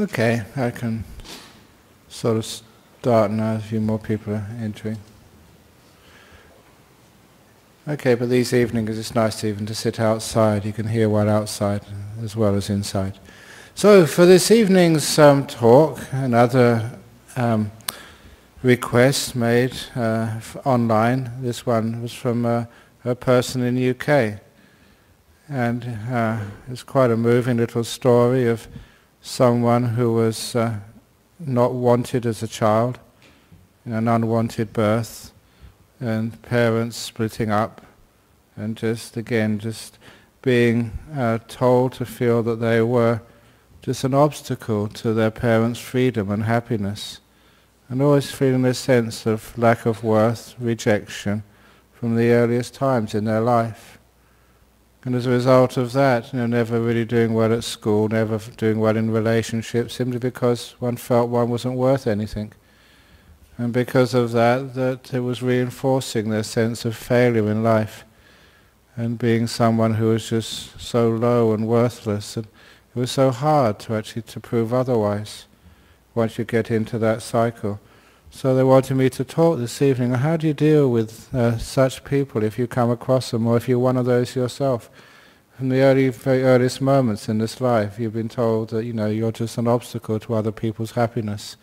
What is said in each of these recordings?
Okay, I can sort of start now. A few more people are entering. Okay, but these evenings it's nice even to sit outside. You can hear one outside as well as inside. So for this evening's talk, another request made online. This one was from a person in the UK. And it's quite a moving little story of someone who was not wanted as a child, an unwanted birth, and parents splitting up, and just being told to feel that they were just an obstacle to their parents' freedom and happiness, and always feeling a sense of lack of worth, rejection from the earliest times in their life. And as a result of that, never really doing well at school, never doing well in relationships, simply because one felt one wasn't worth anything. And because of that it was reinforcing their sense of failure in life, and being someone who was just so low and worthless. And it was so hard to prove otherwise once you get into that cycle. So they wanted me to talk this evening on how do you deal with such people if you come across them, or if you're one of those yourself. From the very earliest moments in this life, you've been told that you're just an obstacle to other people's happiness,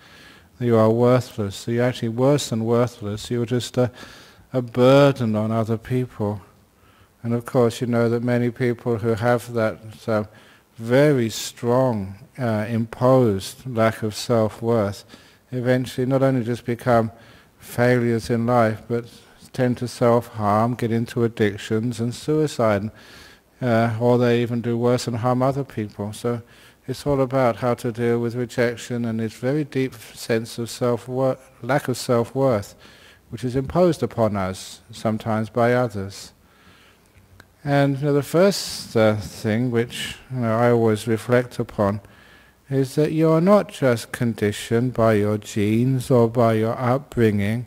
that you are worthless. So you're actually worse than worthless. You're just a burden on other people. And of course, you know that many people who have that very strong imposed lack of self-worth eventually not only just become failures in life, but tend to self-harm, get into addictions and suicide, or they even do worse and harm other people. So it's all about how to deal with rejection and its very deep sense of lack of self-worth, which is imposed upon us sometimes by others. And the first thing which I always reflect upon is that you are not just conditioned by your genes or by your upbringing.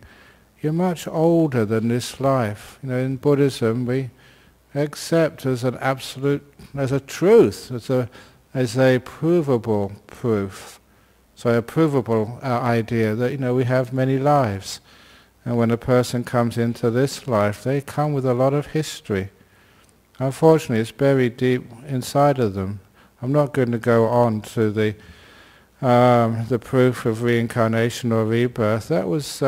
You're much older than this life. In Buddhism we accept as an absolute, as a truth, as a provable proof. So a provable idea that we have many lives. And when a person comes into this life, they come with a lot of history. Unfortunately, it's buried deep inside of them. I'm not going to go on to the proof of reincarnation or rebirth. That was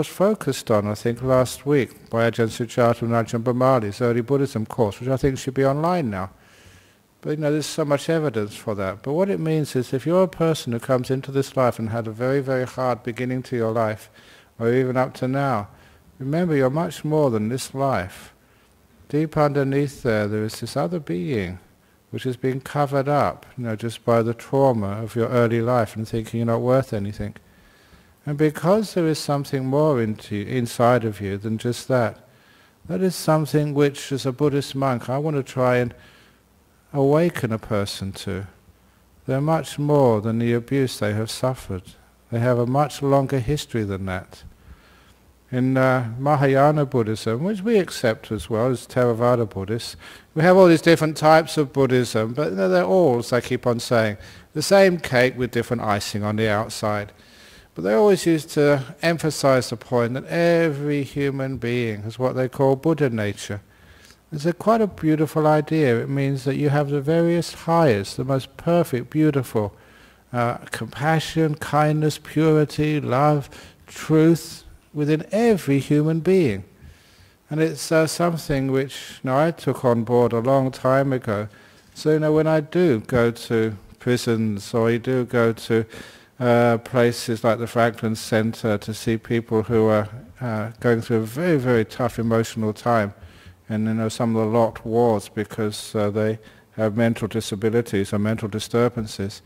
focused on, I think, last week by Ajahn Sujata and Ajahn Brahmali's early Buddhism course, which I think should be online now. But there's so much evidence for that. But what it means is, if you're a person who comes into this life and had a very, very hard beginning to your life, or even up to now, remember you're much more than this life. Deep underneath there is this other being, which has been covered up, just by the trauma of your early life and thinking you're not worth anything. And because there is something more inside of you than just that, that is something which, as a Buddhist monk, I want to try and awaken a person to. They're much more than the abuse they have suffered. They have a much longer history than that. In Mahayana Buddhism, which we accept as well as Theravada Buddhists, we have all these different types of Buddhism, but they're all, as I keep on saying, the same cake with different icing on the outside. But they always used to emphasize the point that every human being has what they call Buddha nature. It's quite a beautiful idea. It means that you have the various highest, the most perfect, beautiful compassion, kindness, purity, love, truth, within every human being. And it's something which I took on board a long time ago. So when I do go to prisons, or you do go to places like the Franklin Center to see people who are going through a very, very tough emotional time, and some of the locked wards because they have mental disabilities or mental disturbances,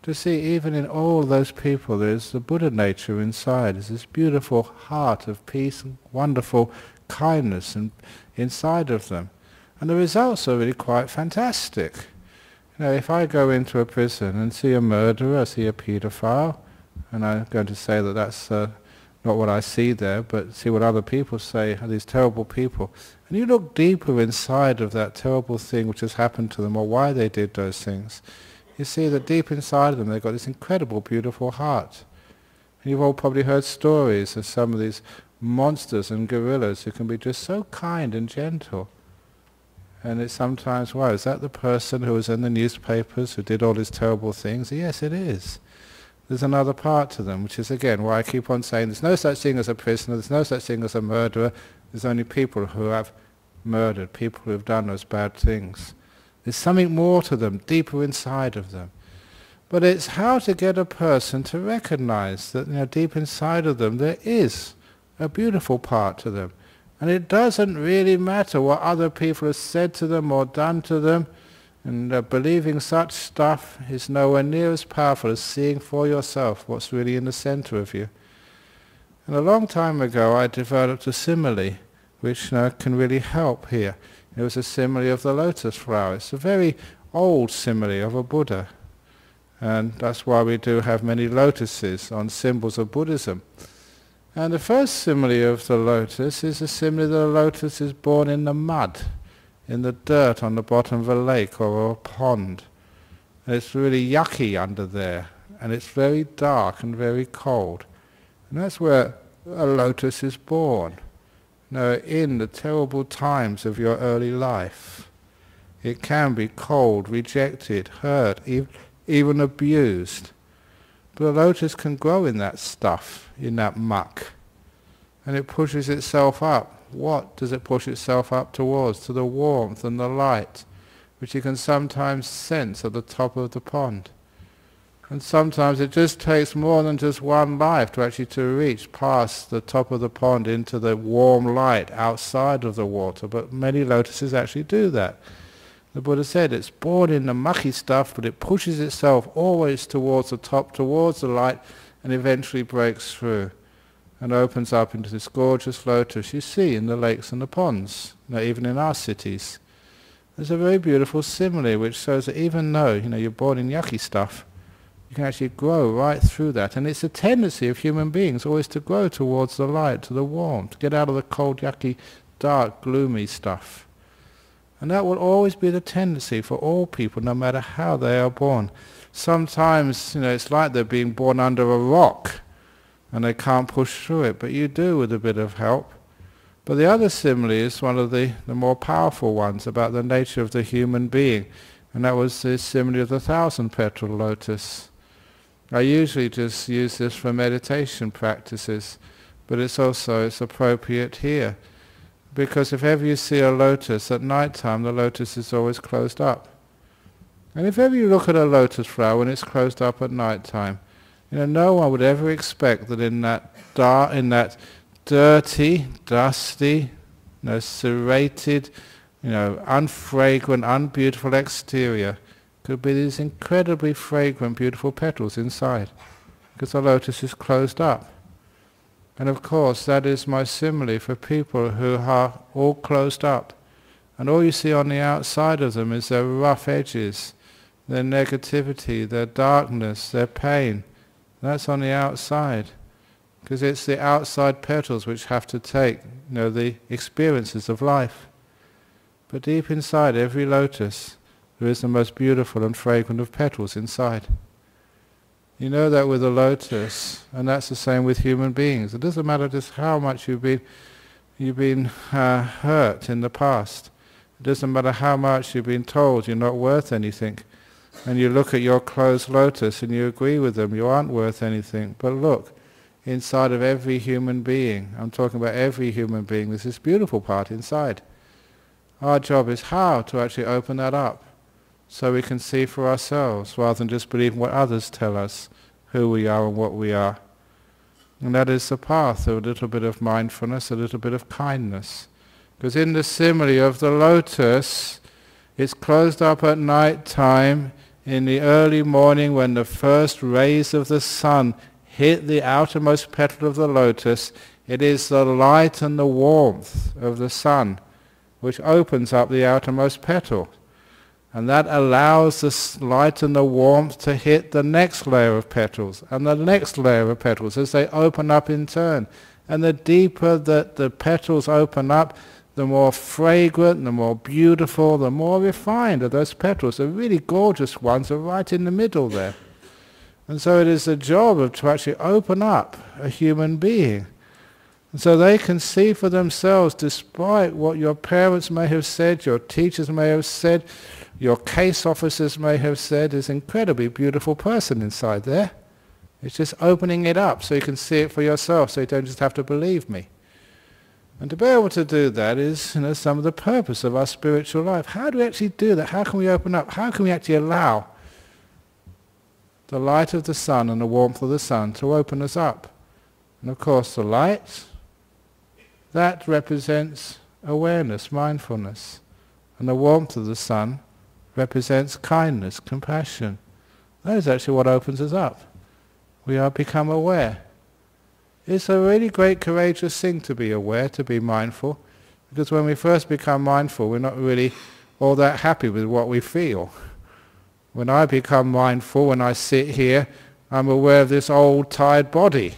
to see even in all those people there's the Buddha nature inside. There's this beautiful heart of peace and wonderful kindness inside of them. And the results are really quite fantastic. If I go into a prison and see a murderer, I see a paedophile, and I'm going to say that that's not what I see there, but see what other people say are these terrible people. And you look deeper inside of that terrible thing which has happened to them, or why they did those things, you see that deep inside of them they've got this incredible, beautiful heart. And you've all probably heard stories of some of these monsters and gorillas who can be just so kind and gentle. And it's sometimes, wow, is that the person who was in the newspapers who did all these terrible things? Yes, it is. There's another part to them, which is, again, why I keep on saying there's no such thing as a prisoner, there's no such thing as a murderer, there's only people who have murdered, people who have done those bad things. There's something more to them, deeper inside of them. But it's how to get a person to recognize that, deep inside of them there is a beautiful part to them. And it doesn't really matter what other people have said to them or done to them. And believing such stuff is nowhere near as powerful as seeing for yourself what's really in the center of you. And a long time ago I developed a simile which can really help here. It was a simile of the lotus flower. It's a very old simile of a Buddha. And that's why we do have many lotuses on symbols of Buddhism. And the first simile of the lotus is a simile that a lotus is born in the mud, in the dirt on the bottom of a lake or a pond. And it's really yucky under there, and it's very dark and very cold. And that's where a lotus is born. In the terrible times of your early life, it can be cold, rejected, hurt, even abused. But a lotus can grow in that stuff, in that muck, and it pushes itself up. What does it push itself up towards? To the warmth and the light, which you can sometimes sense at the top of the pond. And sometimes it just takes more than just one life to reach past the top of the pond into the warm light outside of the water. But many lotuses actually do that. The Buddha said it's born in the mucky stuff, but it pushes itself always towards the top, towards the light, and eventually breaks through and opens up into this gorgeous lotus you see in the lakes and the ponds, even in our cities. There's a very beautiful simile which shows that even though you're born in yucky stuff, you can actually grow right through that. And it's a tendency of human beings always to grow towards the light, to the warmth, to get out of the cold, yucky, dark, gloomy stuff. And that will always be the tendency for all people, no matter how they are born. Sometimes, it's like they're being born under a rock and they can't push through it, but you do with a bit of help. But the other simile is one of the more powerful ones about the nature of the human being, and that was the simile of the 1,000-petal lotus. I usually just use this for meditation practices, but it's appropriate here. Because if ever you see a lotus at night time, the lotus is always closed up. And if ever you look at a lotus flower when it's closed up at night time, no one would ever expect that in that dirty, dusty, serrated, unfragrant, unbeautiful exterior could be these incredibly fragrant, beautiful petals inside, because the lotus is closed up. And of course, that is my simile for people who are all closed up. And all you see on the outside of them is their rough edges, their negativity, their darkness, their pain. That's on the outside. Because it's the outside petals which have to take, the experiences of life. But deep inside every lotus, there is the most beautiful and fragrant of petals inside. You know that with a lotus, and that's the same with human beings. It doesn't matter just how much you've been hurt in the past. It doesn't matter how much you've been told you're not worth anything. And you look at your closed lotus and you agree with them, you aren't worth anything. But look, inside of every human being, I'm talking about every human being, there's this beautiful part inside. Our job is how to actually open that up, so we can see for ourselves, rather than just believing what others tell us, who we are and what we are. And that is the path of a little bit of mindfulness, a little bit of kindness. Because in the simile of the lotus, it's closed up at night time, in the early morning when the first rays of the sun hit the outermost petal of the lotus. It is the light and the warmth of the sun which opens up the outermost petal. And that allows the light and the warmth to hit the next layer of petals and the next layer of petals as they open up in turn. And the deeper that the petals open up, the more fragrant, the more beautiful, the more refined are those petals. The really gorgeous ones are right in the middle there. And so it is the job to actually open up a human being. And so they can see for themselves, despite what your parents may have said, your teachers may have said, your case officers may have said, there's an incredibly beautiful person inside there. It's just opening it up so you can see it for yourself, so you don't just have to believe me. And to be able to do that is, some of the purpose of our spiritual life. How do we actually do that? How can we open up? How can we actually allow the light of the sun and the warmth of the sun to open us up? And of course the light, that represents awareness, mindfulness. And the warmth of the sun represents kindness, compassion. That is actually what opens us up. We are become aware. It's a really great, courageous thing to be aware, to be mindful, because when we first become mindful, we're not really all that happy with what we feel. When I become mindful, when I sit here, I'm aware of this old, tired body.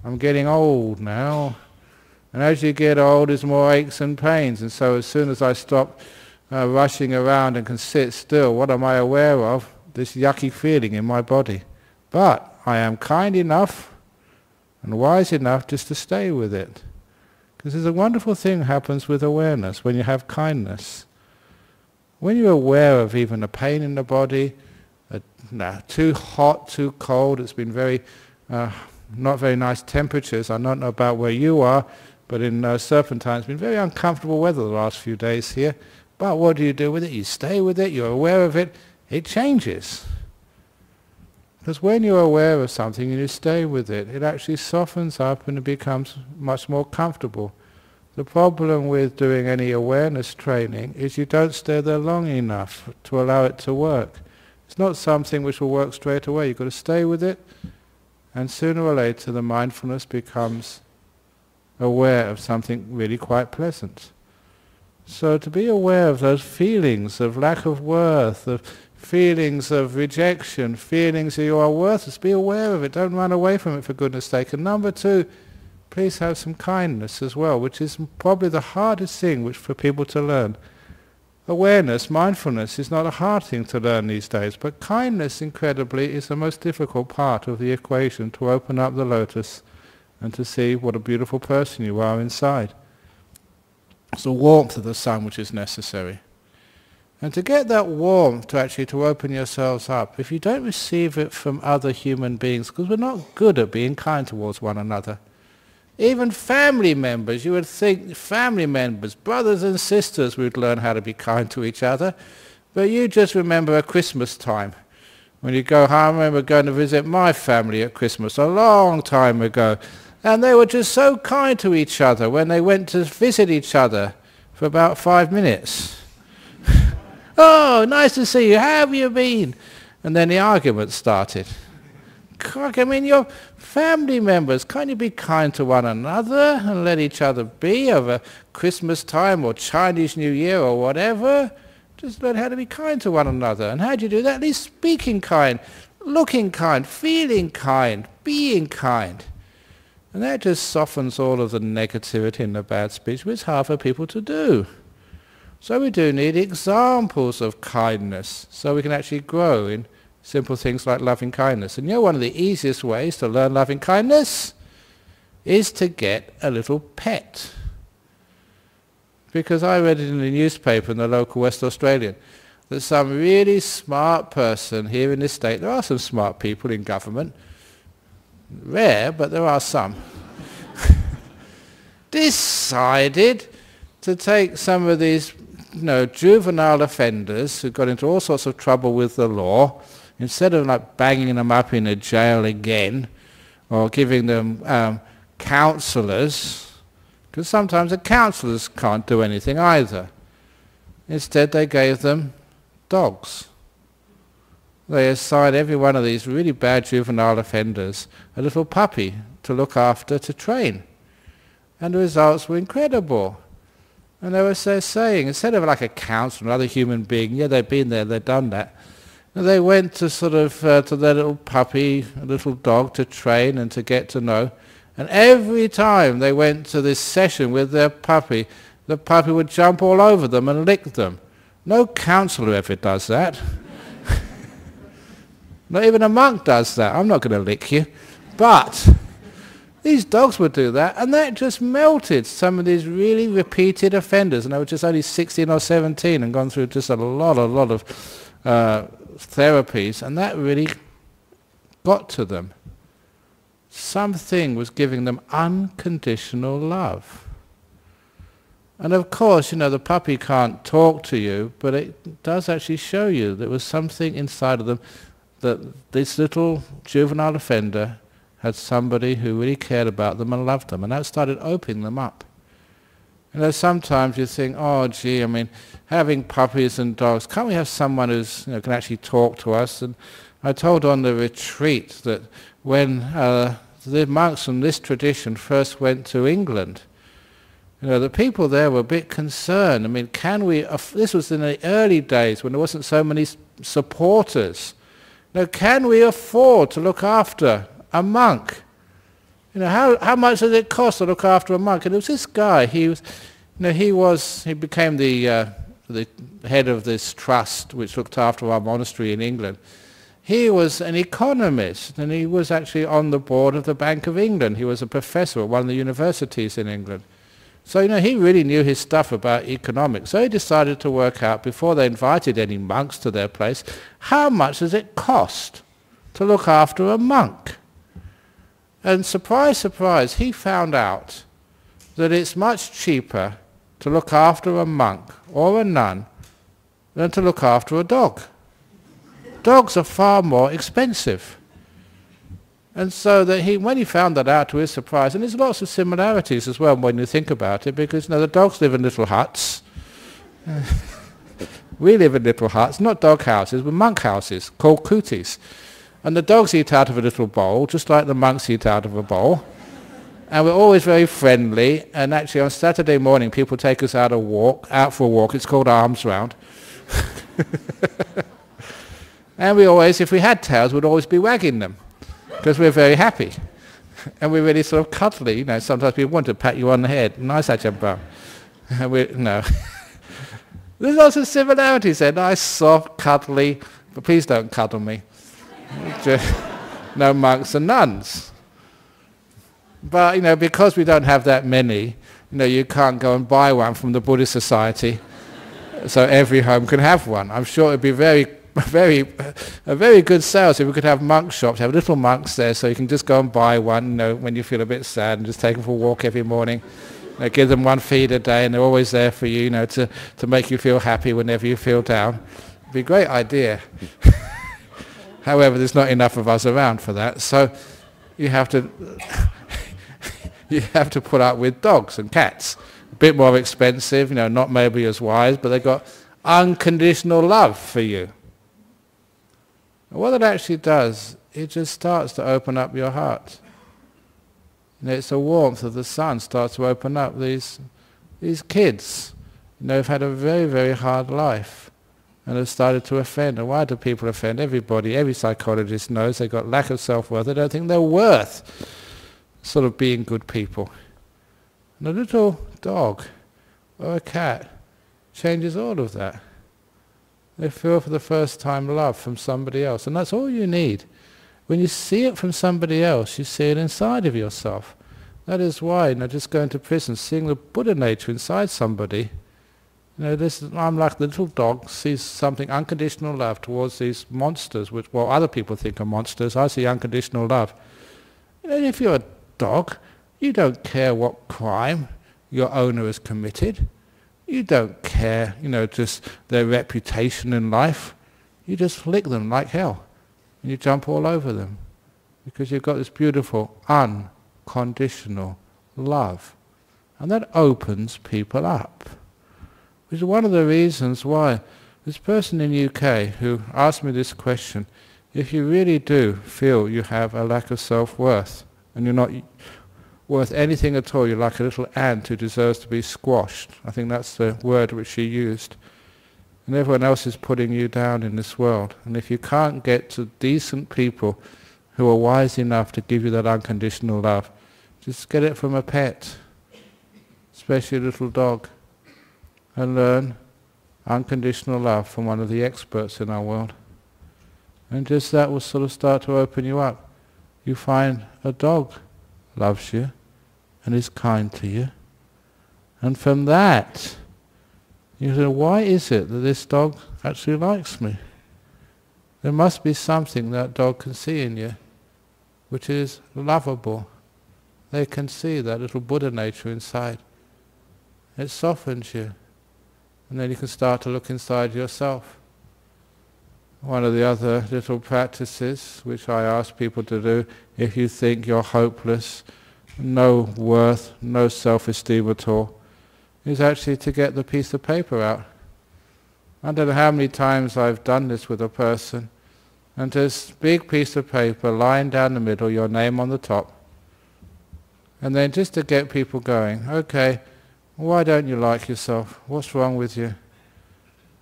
I'm getting old now. And as you get old, there's more aches and pains. And so as soon as I stop rushing around and can sit still, what am I aware of? This yucky feeling in my body. But I am kind enough and wise enough just to stay with it. Because there's a wonderful thing happens with awareness when you have kindness. When you're aware of even a pain in the body, too hot, too cold, it's been not very nice temperatures. I don't know about where you are, but in Serpentine it's been very uncomfortable weather the last few days here. But what do you do with it? You stay with it, you're aware of it, it changes. Because when you're aware of something and you stay with it, it actually softens up and it becomes much more comfortable. The problem with doing any awareness training is you don't stay there long enough to allow it to work. It's not something which will work straight away. You've got to stay with it, and sooner or later the mindfulness becomes aware of something really quite pleasant. So to be aware of those feelings of lack of worth, of feelings of rejection, feelings that you are worthless, be aware of it. Don't run away from it, for goodness sake. And number two, please have some kindness as well, which is probably the hardest thing for people to learn. Awareness, mindfulness is not a hard thing to learn these days, but kindness, incredibly, is the most difficult part of the equation, to open up the lotus and to see what a beautiful person you are inside. It's the warmth of the sun which is necessary. And to get that warmth to open yourselves up, if you don't receive it from other human beings, because we're not good at being kind towards one another. Even family members, you would think family members, brothers and sisters, would learn how to be kind to each other. But you just remember at Christmas time. When you go home, I remember going to visit my family at Christmas a long time ago. And they were just so kind to each other when they went to visit each other for about 5 minutes. Oh, nice to see you. How have you been? And then the argument started. I mean, your family members, can't you be kind to one another and let each other be over Christmas time or Chinese New Year or whatever? Just learn how to be kind to one another. And how do you do that? At least speaking kind, looking kind, feeling kind, being kind. And that just softens all of the negativity and the bad speech, which is hard for people to do. So we do need examples of kindness so we can actually grow in simple things like loving kindness. And one of the easiest ways to learn loving kindness is to get a little pet. Because I read it in the newspaper in the local West Australian that some really smart person here in this state, there are some smart people in government, rare, but there are some, decided to take some of these juvenile offenders who got into all sorts of trouble with the law, instead of banging them up in a jail again or giving them counsellors, because sometimes the counsellors can't do anything either. Instead they gave them dogs. They assigned every one of these really bad juvenile offenders a little puppy to look after, to train. And the results were incredible. And they were saying, instead of a counsellor, another human being, they've been there, they've done that. And they went to to their little puppy, a little dog, to train and to get to know. And every time they went to this session with their puppy, the puppy would jump all over them and lick them. No counsellor ever does that. Not even a monk does that. I'm not going to lick you. But these dogs would do that, and that just melted some of these really repeated offenders. And they were just only 16 or 17 and gone through just a lot of therapies, and that really got to them. Something was giving them unconditional love. And of course, the puppy can't talk to you, but it does actually show you there was something inside of them, that this little juvenile offender had somebody who really cared about them and loved them, and that started opening them up. Sometimes you think, oh gee, having puppies and dogs, can't we have someone who's can actually talk to us? And I told on the retreat that when the monks from this tradition first went to England, the people there were a bit concerned. Can we? This was in the early days when there wasn't so many supporters. Can we afford to look after a monk? How much does it cost to look after a monk? And it was this guy. He became the head of this trust which looked after our monastery in England. He was an economist, and he was actually on the board of the Bank of England. He was a professor at one of the universities in England. So, he really knew his stuff about economics. So he decided to work out, before they invited any monks to their place, how much does it cost to look after a monk? And surprise, surprise, he found out that it's much cheaper to look after a monk or a nun than to look after a dog. Dogs are far more expensive. And so that when he found that out, to his surprise, and there's lots of similarities as well when you think about it, because the dogs live in little huts. We live in little huts, not dog houses, but monk houses, called kutis. And the dogs eat out of a little bowl, just like the monks eat out of a bowl. And we're always very friendly, and actually on Saturday morning people take us out for a walk, it's called arms round. And we always, if we had tails, we'd always be wagging them, because we're very happy. And we're really sort of cuddly, sometimes people want to pat you on the head, nice Ajahn Brahm. No. There's lots of similarities there, nice, soft, cuddly, but please don't cuddle me. No monks and nuns. But, because we don't have that many, you can't go and buy one from the Buddhist Society, so every home can have one. I'm sure it'd be a very good sales if we could have monk shops, have little monks there, so you can just go and buy one, when you feel a bit sad, and just take them for a walk every morning. Give them one feed a day, and they're always there for you, to make you feel happy whenever you feel down. It'd be a great idea. However, there's not enough of us around for that, so you have to put up with dogs and cats. A bit more expensive, not maybe as wise, but they've got unconditional love for you. And what it actually does, it just starts to open up your heart. It's the warmth of the sun starts to open up these kids. Have had a very, very hard life and have started to offend. And why do people offend? Everybody, every psychologist knows they've got lack of self-worth. They don't think they're worth sort of being good people. And a little dog or a cat changes all of that. They feel for the first time love from somebody else, and that's all you need. When you see it from somebody else, you see it inside of yourself. That is why, just going to prison, seeing the Buddha nature inside somebody, I'm like the little dog sees something, unconditional love towards these monsters, which other people think are monsters. I see unconditional love. If you're a dog, you don't care what crime your owner has committed. You don't care, just their reputation in life. You just flick them like hell. And you jump all over them. Because you've got this beautiful, unconditional love. And that opens people up. Which is one of the reasons why this person in the UK who asked me this question, if you really do feel you have a lack of self-worth, and you're not worth anything at all, you're like a little ant who deserves to be squashed. I think that's the word which she used. And everyone else is putting you down in this world. And if you can't get to decent people who are wise enough to give you that unconditional love, just get it from a pet, especially a little dog. and learn unconditional love from one of the experts in our world. And just that will sort of start to open you up. You find a dog loves you and is kind to you. And from that, you say, why is it that this dog actually likes me? There must be something that dog can see in you which is lovable. They can see that little Buddha nature inside. It softens you. And then you can start to look inside yourself. One of the other little practices which I ask people to do, if you think you're hopeless, no worth, no self-esteem at all, is actually to get the piece of paper out. I don't know how many times I've done this with a person, and this big piece of paper lying down the middle, your name on the top, and then just to get people going, okay, why don't you like yourself? What's wrong with you?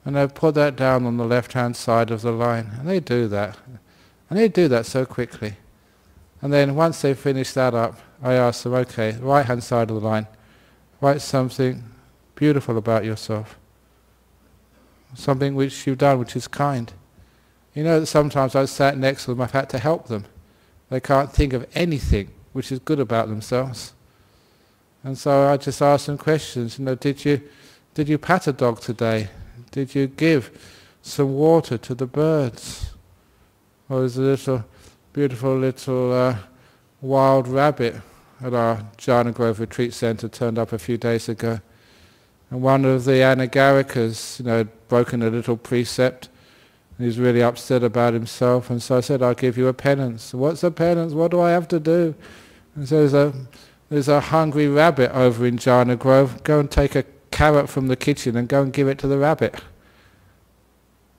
And they put that down on the left-hand side of the line, and they do that. And they do that so quickly. And then once they finish that up, I ask them, okay, right-hand side of the line, write something beautiful about yourself. Something which you've done which is kind. You know that sometimes I've sat next to them, I've had to help them. They can't think of anything which is good about themselves. And so I just ask them questions, you know, did you pat a dog today? Did you give some water to the birds? Or there's a little, beautiful little wild rabbit at our Jhana Grove Retreat Centre turned up a few days ago. And one of the Anagarikas, you know, had broken a little precept. And he's really upset about himself. And so I said, I'll give you a penance. What's a penance? What do I have to do? And so there's a hungry rabbit over in Jhana Grove. Go and take a carrot from the kitchen and go and give it to the rabbit.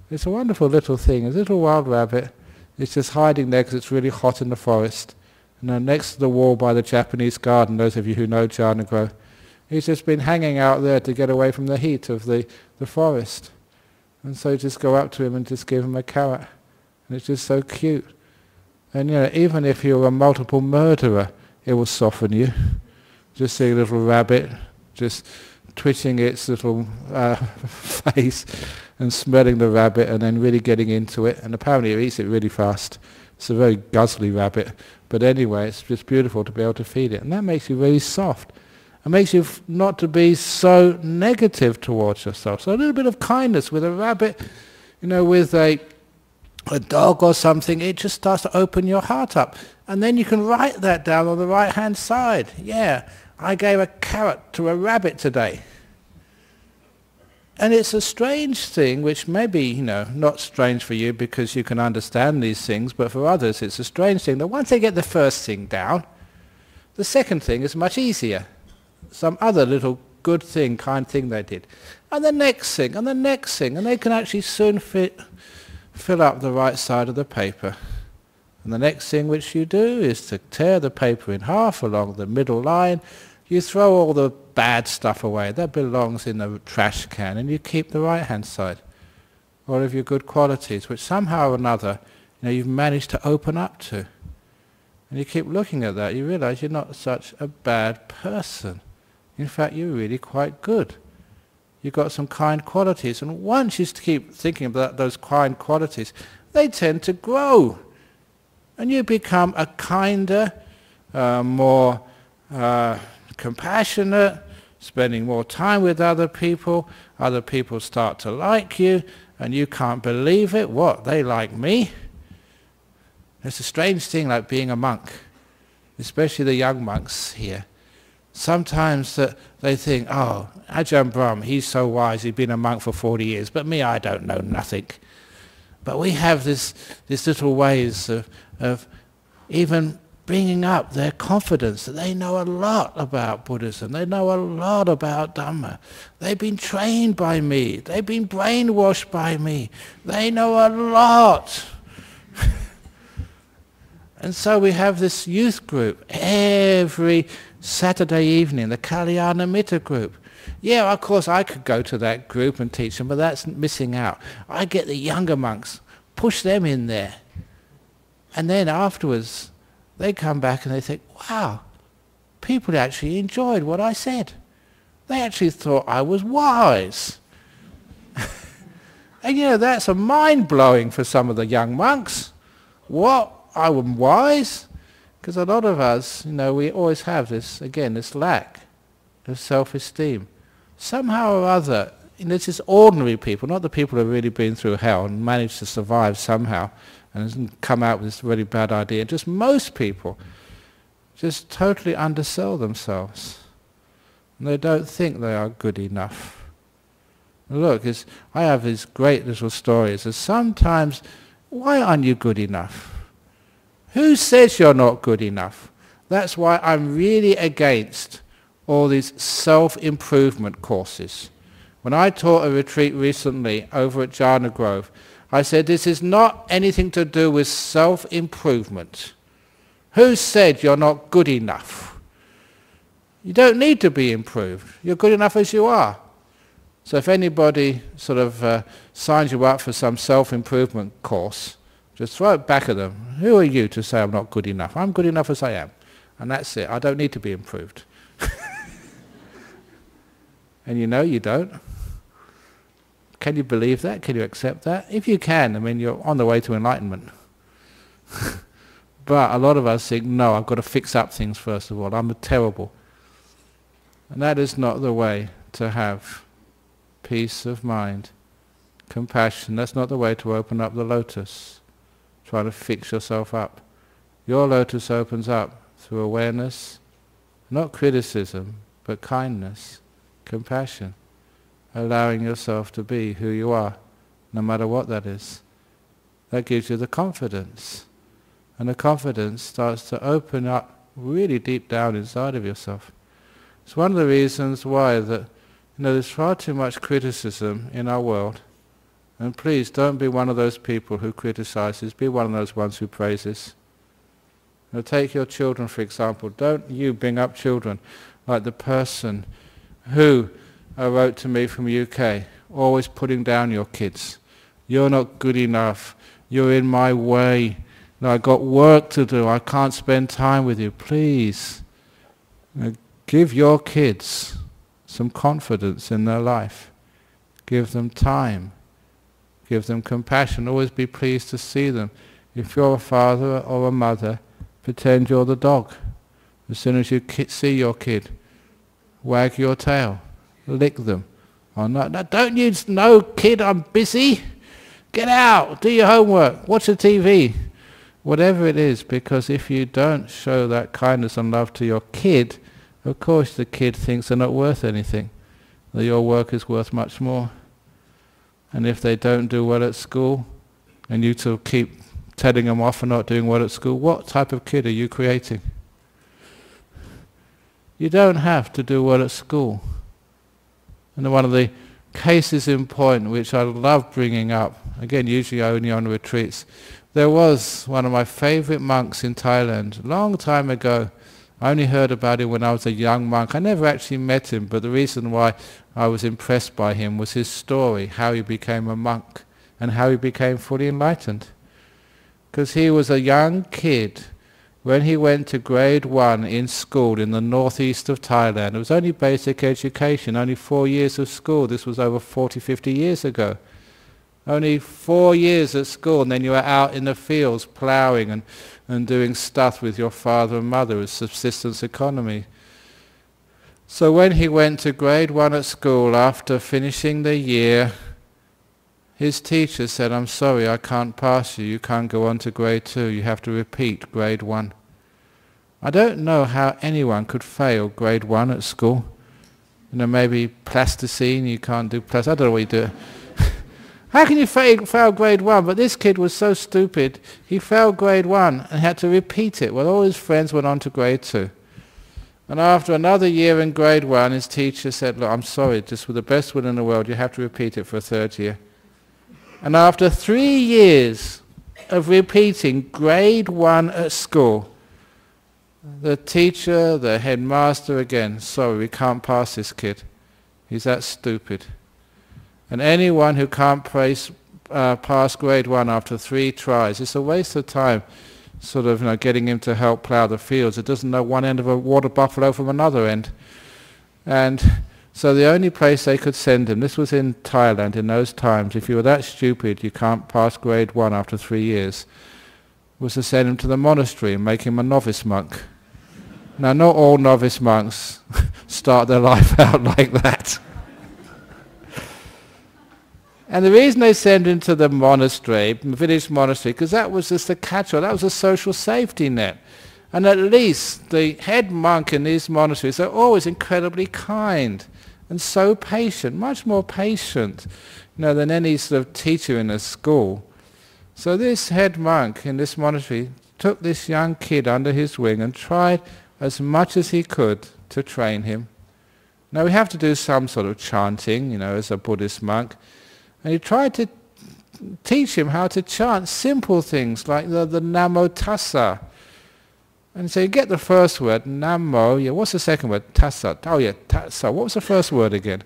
It's a wonderful little thing. A little wild rabbit. It's just hiding there because it's really hot in the forest. And then next to the wall by the Japanese garden, those of you who know Jhana Grove, he's just been hanging out there to get away from the heat of the forest. And so you just go up to him and just give him a carrot. And it's just so cute. And you know, even if you're a multiple murderer, it will soften you. Just see a little rabbit just twitching its little face and smelling the rabbit and then really getting into it. And apparently it eats it really fast. It's a very guzzly rabbit. But anyway, it's just beautiful to be able to feed it. And that makes you really soft. It makes you not to be so negative towards yourself. So a little bit of kindness with a rabbit, you know, with a dog or something, it just starts to open your heart up. And then you can write that down on the right-hand side. Yeah, I gave a carrot to a rabbit today. And it's a strange thing, which may be, you know, not strange for you because you can understand these things, but for others it's a strange thing that once they get the first thing down, the second thing is much easier. Some other little good thing, kind thing they did. And the next thing, and the next thing, and they can actually soon fill up the right side of the paper. And the next thing which you do is to tear the paper in half along the middle line. You throw all the bad stuff away. That belongs in the trash can, and you keep the right-hand side. All of your good qualities, which somehow or another, you know, you've managed to open up to. And you keep looking at that, you realize you're not such a bad person. In fact, you're really quite good. You've got some kind qualities, and once you keep thinking about those kind qualities, they tend to grow. And you become a kinder, more compassionate, spending more time with other people start to like you, and you can't believe it. What, they like me? It's a strange thing like being a monk, especially the young monks here. Sometimes they think, oh, Ajahn Brahm, he's so wise, he's been a monk for 40 years, but me, I don't know nothing. But we have this little ways of even bringing up their confidence that they know a lot about Buddhism, they know a lot about Dhamma. They've been trained by me, they've been brainwashed by me, they know a lot. And so we have this youth group every Saturday evening, the Kalyana Mitta group. Yeah, of course I could go to that group and teach them, but that's missing out. I get the younger monks, push them in there. And then afterwards, they come back and they think, wow, people actually enjoyed what I said. They actually thought I was wise. And you know, that's a mind-blowing for some of the young monks. What? I am wise? Because a lot of us, you know, we always have this, again, this lack of self-esteem. Somehow or other, you know, this is ordinary people, not the people who have really been through hell and managed to survive somehow and come out with this really bad idea. Just most people just totally undersell themselves. And they don't think they are good enough. Look, I have these great little stories. And sometimes, why aren't you good enough? Who says you're not good enough? That's why I'm really against all these self-improvement courses. When I taught a retreat recently over at Jhana Grove, I said this is not anything to do with self-improvement. Who said you're not good enough? You don't need to be improved. You're good enough as you are. So if anybody sort of signs you up for some self-improvement course, just throw it back at them. Who are you to say I'm not good enough? I'm good enough as I am. And that's it. I don't need to be improved. And you know you don't. Can you believe that? Can you accept that? If you can, I mean, you're on the way to enlightenment. But a lot of us think, no, I've got to fix up things first of all. I'm terrible. And that is not the way to have peace of mind, compassion. That's not the way to open up the lotus. Try to fix yourself up. Your lotus opens up through awareness, not criticism, but kindness, compassion, allowing yourself to be who you are, no matter what that is. That gives you the confidence. And the confidence starts to open up really deep down inside of yourself. It's one of the reasons why that, you know, there's far too much criticism in our world. And please don't be one of those people who criticizes. Be one of those ones who praises. Now take your children, for example. Don't you bring up children like the person who wrote to me from UK, always putting down your kids. You're not good enough. You're in my way. I've got work to do. I can't spend time with you. Please, give your kids some confidence in their life. Give them time. Give them compassion. Always be pleased to see them. If you're a father or a mother, pretend you're the dog. As soon as you see your kid, wag your tail. Lick them. Or not. No, don't you know, kid, I'm busy. Get out. Do your homework. Watch the TV. Whatever it is, because if you don't show that kindness and love to your kid, of course the kid thinks they're not worth anything, that your work is worth much more. And if they don't do well at school, and you to keep telling them off for not doing well at school, what type of kid are you creating? You don't have to do well at school. And one of the cases in point, which I love bringing up, again usually only on retreats, there was one of my favorite monks in Thailand, a long time ago. I only heard about him when I was a young monk. I never actually met him, but the reason why I was impressed by him was his story, how he became a monk and how he became fully enlightened. Because he was a young kid when he went to grade 1 in school in the northeast of Thailand. It was only basic education, only 4 years of school. This was over 40, 50 years ago. Only 4 years at school, and then you were out in the fields ploughing and doing stuff with your father and mother as subsistence economy. So when he went to grade 1 at school, after finishing the year, his teacher said, I'm sorry, I can't pass you. You can't go on to grade 2. You have to repeat grade 1. I don't know how anyone could fail grade 1 at school. You know, maybe plasticine, you can't do plasticine. I don't know what you do. How can you fail grade 1? But this kid was so stupid, he failed grade 1 and had to repeat it. Well, all his friends went on to grade 2. And after another year in grade 1, his teacher said, look, I'm sorry, just with the best will in the world, you have to repeat it for a 3rd year. And after 3 years of repeating grade 1 at school, the teacher, the headmaster again, sorry, we can't pass this kid. He's that stupid. And anyone who can't pass grade 1 after 3 tries, it's a waste of time sort of, you know, getting him to help plough the fields. It doesn't know one end of a water buffalo from another end. And So the only place they could send him, this was in Thailand in those times, if you were that stupid you can't pass grade 1 after 3 years, was to send him to the monastery and make him a novice monk. Now not all novice monks start their life out like that. And the reason they sent him to the monastery, the village monastery, because that was just a catch-all, that was a social safety net. And at least the head monk in these monasteries are always incredibly kind and so patient, much more patient, than any sort of teacher in a school. So this head monk in this monastery took this young kid under his wing and tried as much as he could to train him. Now we have to do some sort of chanting, as a Buddhist monk. And he tried to teach him how to chant simple things like the Namo Tassa. And so you get the first word, Namo, what's the second word? Tassa. Oh yeah, Tassa. What was the first word again?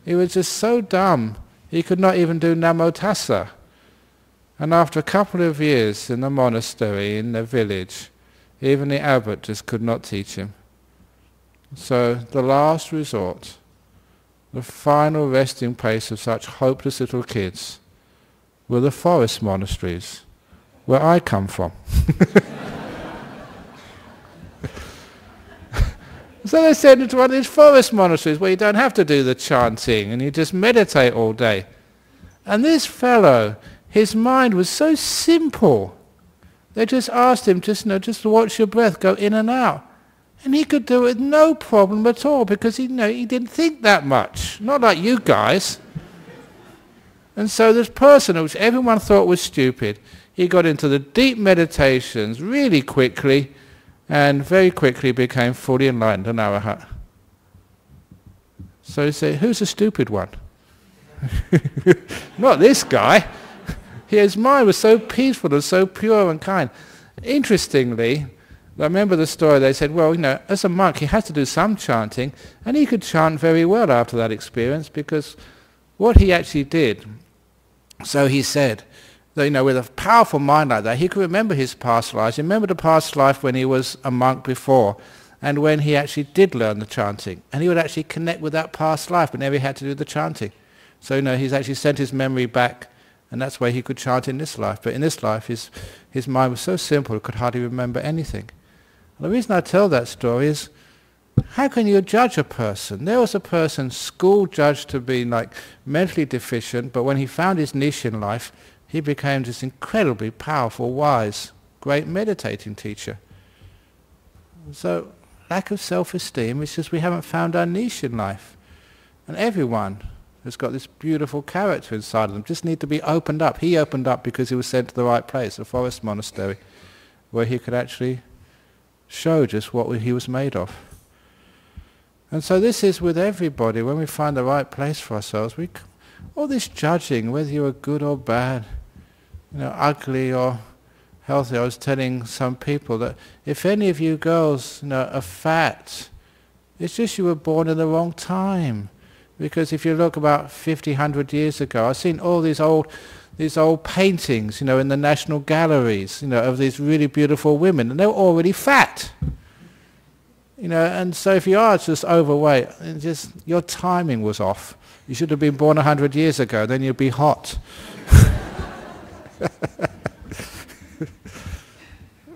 He was just so dumb, he could not even do Namo Tassa. And after a couple of years in the monastery, in the village, even the abbot just could not teach him. So the last resort, the final resting place of such hopeless little kids, were the forest monasteries, where I come from. So they sent him to one of these forest monasteries where you don't have to do the chanting and you just meditate all day. And this fellow, his mind was so simple. They just asked him, just watch your breath go in and out. And he could do it with no problem at all because he didn't think that much. Not like you guys. And so this person, which everyone thought was stupid, he got into the deep meditations really quickly and very quickly became fully enlightened, an arahant. So you say, who's the stupid one? Not this guy. His mind was so peaceful and so pure and kind. Interestingly, I remember the story, they said, well, as a monk he had to do some chanting, and he could chant very well after that experience because what he actually did, so he said, that, with a powerful mind like that, he could remember his past lives. He remembered the past life when he was a monk before, and when he actually did learn the chanting. And he would actually connect with that past life whenever he had to do the chanting. So, he's actually sent his memory back, and that's why he could chant in this life. But in this life, his mind was so simple, he could hardly remember anything. And the reason I tell that story is, how can you judge a person? There was a person, school judged to be mentally deficient, but when he found his niche in life, he became this incredibly powerful, wise, great meditating teacher. So, lack of self-esteem is just we haven't found our niche in life. And everyone has got this beautiful character inside of them, just need to be opened up. He opened up because he was sent to the right place, a forest monastery, where he could actually show just what he was made of. And so this is with everybody. When we find the right place for ourselves, all this judging, whether you are good or bad, ugly or healthy. I was telling some people that if any of you girls are fat, it's just you were born in the wrong time. Because if you look about 50, 100 years ago, I've seen all these old paintings, in the national galleries, of these really beautiful women, and they were already fat. And so if you are just overweight, your timing was off. You should have been born 100 years ago, then you'd be hot.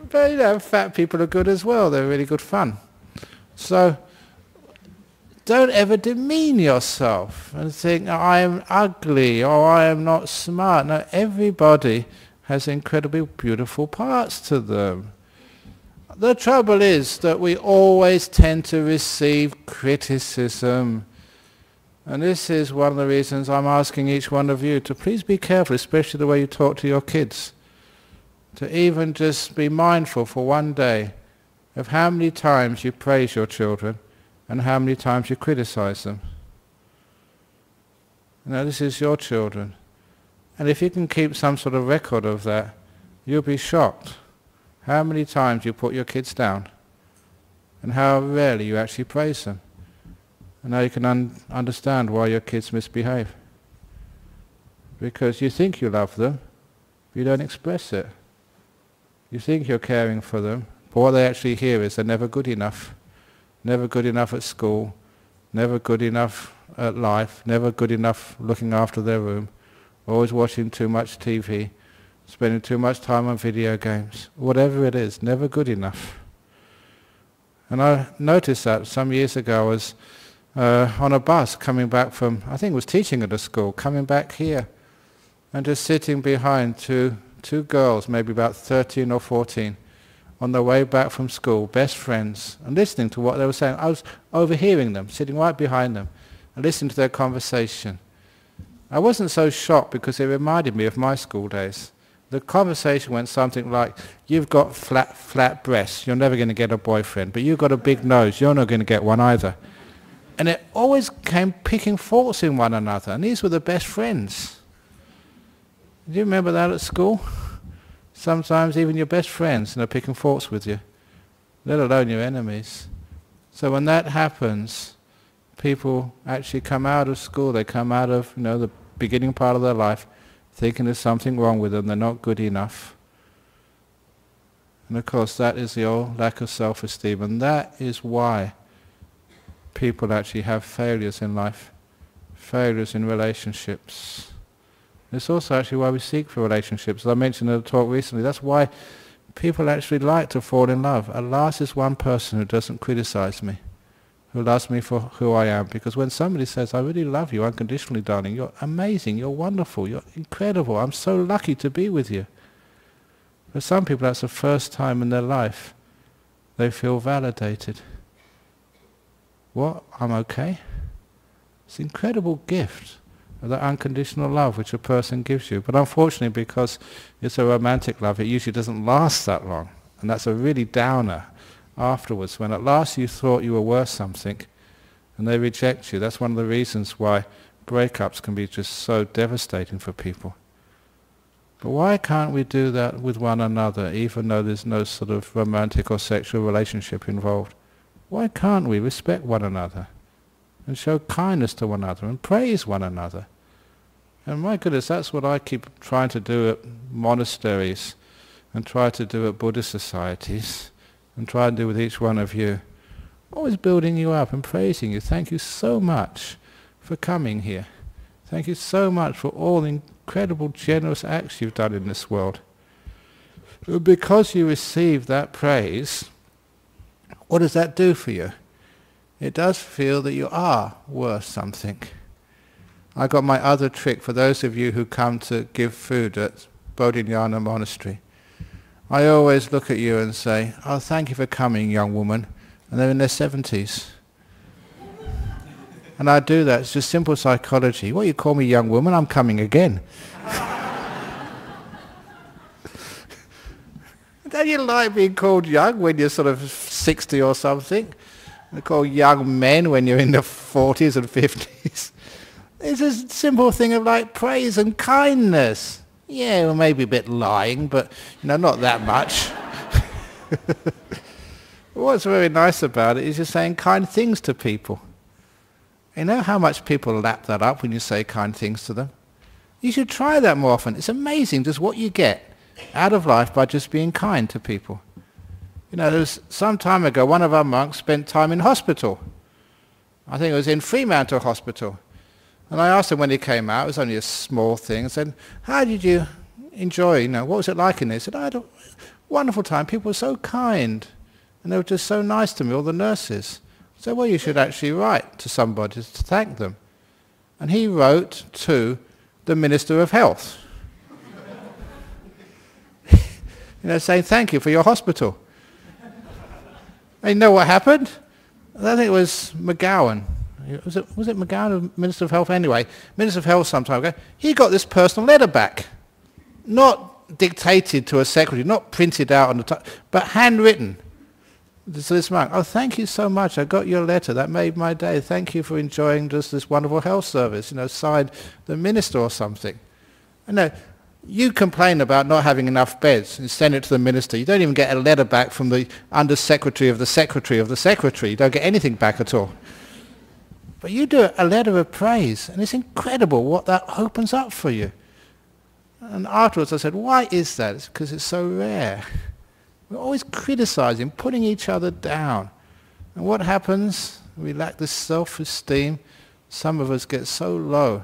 But fat people are good as well. They're really good fun. So don't ever demean yourself and think, I am ugly or I am not smart. No, everybody has incredibly beautiful parts to them. The trouble is that we always tend to receive criticism. And this is one of the reasons I'm asking each one of you to please be careful, especially the way you talk to your kids. To even just be mindful for one day of how many times you praise your children and how many times you criticize them. This is your children. And if you can keep some sort of record of that, you'll be shocked how many times you put your kids down and how rarely you actually praise them. And now you can understand why your kids misbehave. Because you think you love them, but you don't express it. You think you're caring for them, but what they actually hear is they're never good enough. Never good enough at school, never good enough at life, never good enough looking after their room, always watching too much TV, spending too much time on video games, whatever it is, never good enough. And I noticed that some years ago. I was on a bus coming back from, I think it was teaching at a school, coming back here, and just sitting behind two girls, maybe about 13 or 14, on their way back from school, best friends, and listening to what they were saying. I was overhearing them, sitting right behind them, and listening to their conversation. I wasn't so shocked because it reminded me of my school days. The conversation went something like, you've got flat breasts, you're never going to get a boyfriend, but you've got a big nose, you're not going to get one either. And it always came picking faults in one another, and these were the best friends. Do you remember that at school? Sometimes even your best friends are picking faults with you, let alone your enemies. So when that happens, people actually come out of school, they come out of the beginning part of their life thinking there's something wrong with them, they're not good enough. And of course that is the old lack of self-esteem, and that is why people actually have failures in life, failures in relationships. It's also actually why we seek for relationships. As I mentioned in a talk recently, that's why people actually like to fall in love. At last is one person who doesn't criticize me, who loves me for who I am. Because when somebody says, I really love you unconditionally, darling, you're amazing, you're wonderful, you're incredible, I'm so lucky to be with you. For some people that's the first time in their life they feel validated. What? I'm okay? It's an incredible gift of that unconditional love which a person gives you. But unfortunately, because it's a romantic love, it usually doesn't last that long. And that's a really downer afterwards, when at last you thought you were worth something and they reject you. That's one of the reasons why breakups can be just so devastating for people. But why can't we do that with one another, even though there's no sort of romantic or sexual relationship involved? Why can't we respect one another and show kindness to one another and praise one another? And my goodness, that's what I keep trying to do at monasteries and try to do at Buddhist societies and try and do with each one of you. Always building you up and praising you. Thank you so much for coming here. Thank you so much for all the incredible generous acts you've done in this world. Because you receive that praise, what does that do for you? It does feel that you are worth something. I got my other trick for those of you who come to give food at Bodhinyana Monastery. I always look at you and say, oh, thank you for coming, young woman. And they're in their 70s. And I do that. It's just simple psychology. What, you call me young woman? I'm coming again. Don't you like being called young when you're sort of 60 or something? They call young men when you're in the 40s and 50s. It's a simple thing of like praise and kindness. Yeah, well, maybe a bit lying, but not that much. What's very nice about it is you're saying kind things to people. You know how much people lap that up when you say kind things to them? You should try that more often. It's amazing just what you get out of life by just being kind to people. There was some time ago, one of our monks spent time in hospital. I think it was in Fremantle Hospital. And I asked him when he came out, it was only a small thing, I said, how did you enjoy, what was it like in there? He said, I had a wonderful time, people were so kind, and they were just so nice to me, all the nurses. I said, well, you should actually write to somebody to thank them. And he wrote to the Minister of Health, saying thank you for your hospital. And you know what happened? I think it was McGowan. Was it McGowan, Minister of Health? Anyway, Minister of Health some time ago, he got this personal letter back. Not dictated to a secretary, not printed out on the top, but handwritten to this monk. Oh, thank you so much. I got your letter. That made my day. Thank you for enjoying just this wonderful health service. Signed the minister or something. You complain about not having enough beds and send it to the minister. You don't even get a letter back from the undersecretary of the secretary of the secretary. You don't get anything back at all. But you do a letter of praise, and it's incredible what that opens up for you. And afterwards I said, why is that? It's because it's so rare. We're always criticizing, putting each other down. And what happens? We lack this self-esteem. Some of us get so low.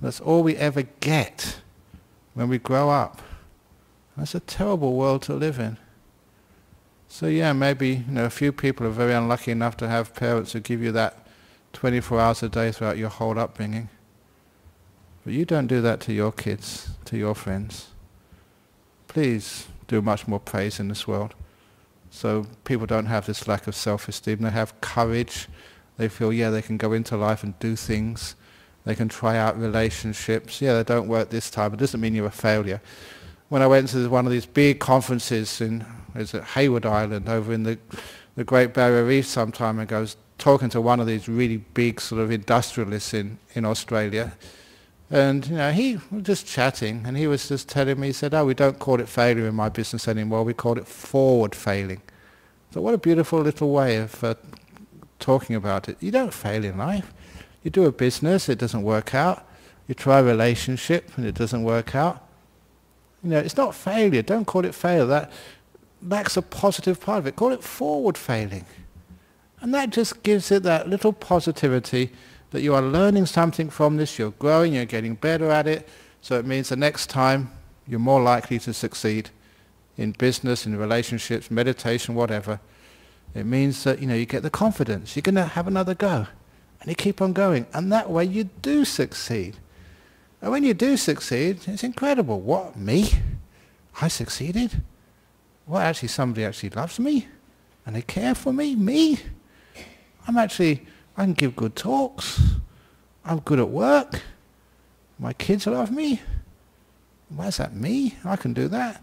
That's all we ever get when we grow up. That's a terrible world to live in. So yeah, maybe a few people are very unlucky enough to have parents who give you that 24 hours a day throughout your whole upbringing. But you don't do that to your kids, to your friends. Please do much more praise in this world. So people don't have this lack of self-esteem. They have courage. They feel, yeah, they can go into life and do things. They can try out relationships. Yeah, they don't work this time. It doesn't mean you're a failure. When I went to one of these big conferences in Hayward Island over in the Great Barrier Reef some time ago, I was talking to one of these really big sort of industrialists in Australia. And he was just chatting, and he was just telling me, he said, oh, we don't call it failure in my business anymore, we call it forward failing. So what a beautiful little way of talking about it. You don't fail in life. You do a business, it doesn't work out. You try a relationship, and it doesn't work out. It's not failure. Don't call it failure. That lacks a positive part of it. Call it forward failing. And that just gives it that little positivity that you are learning something from this, you're growing, you're getting better at it, so it means the next time you're more likely to succeed in business, in relationships, meditation, whatever. It means that you get the confidence, you're going to have another go, and you keep on going, and that way you do succeed. And when you do succeed, it's incredible. What, me? I succeeded? Well, actually somebody actually loves me, and they care for me? Me? I can give good talks. I'm good at work. My kids love me. Why is that me? I can do that.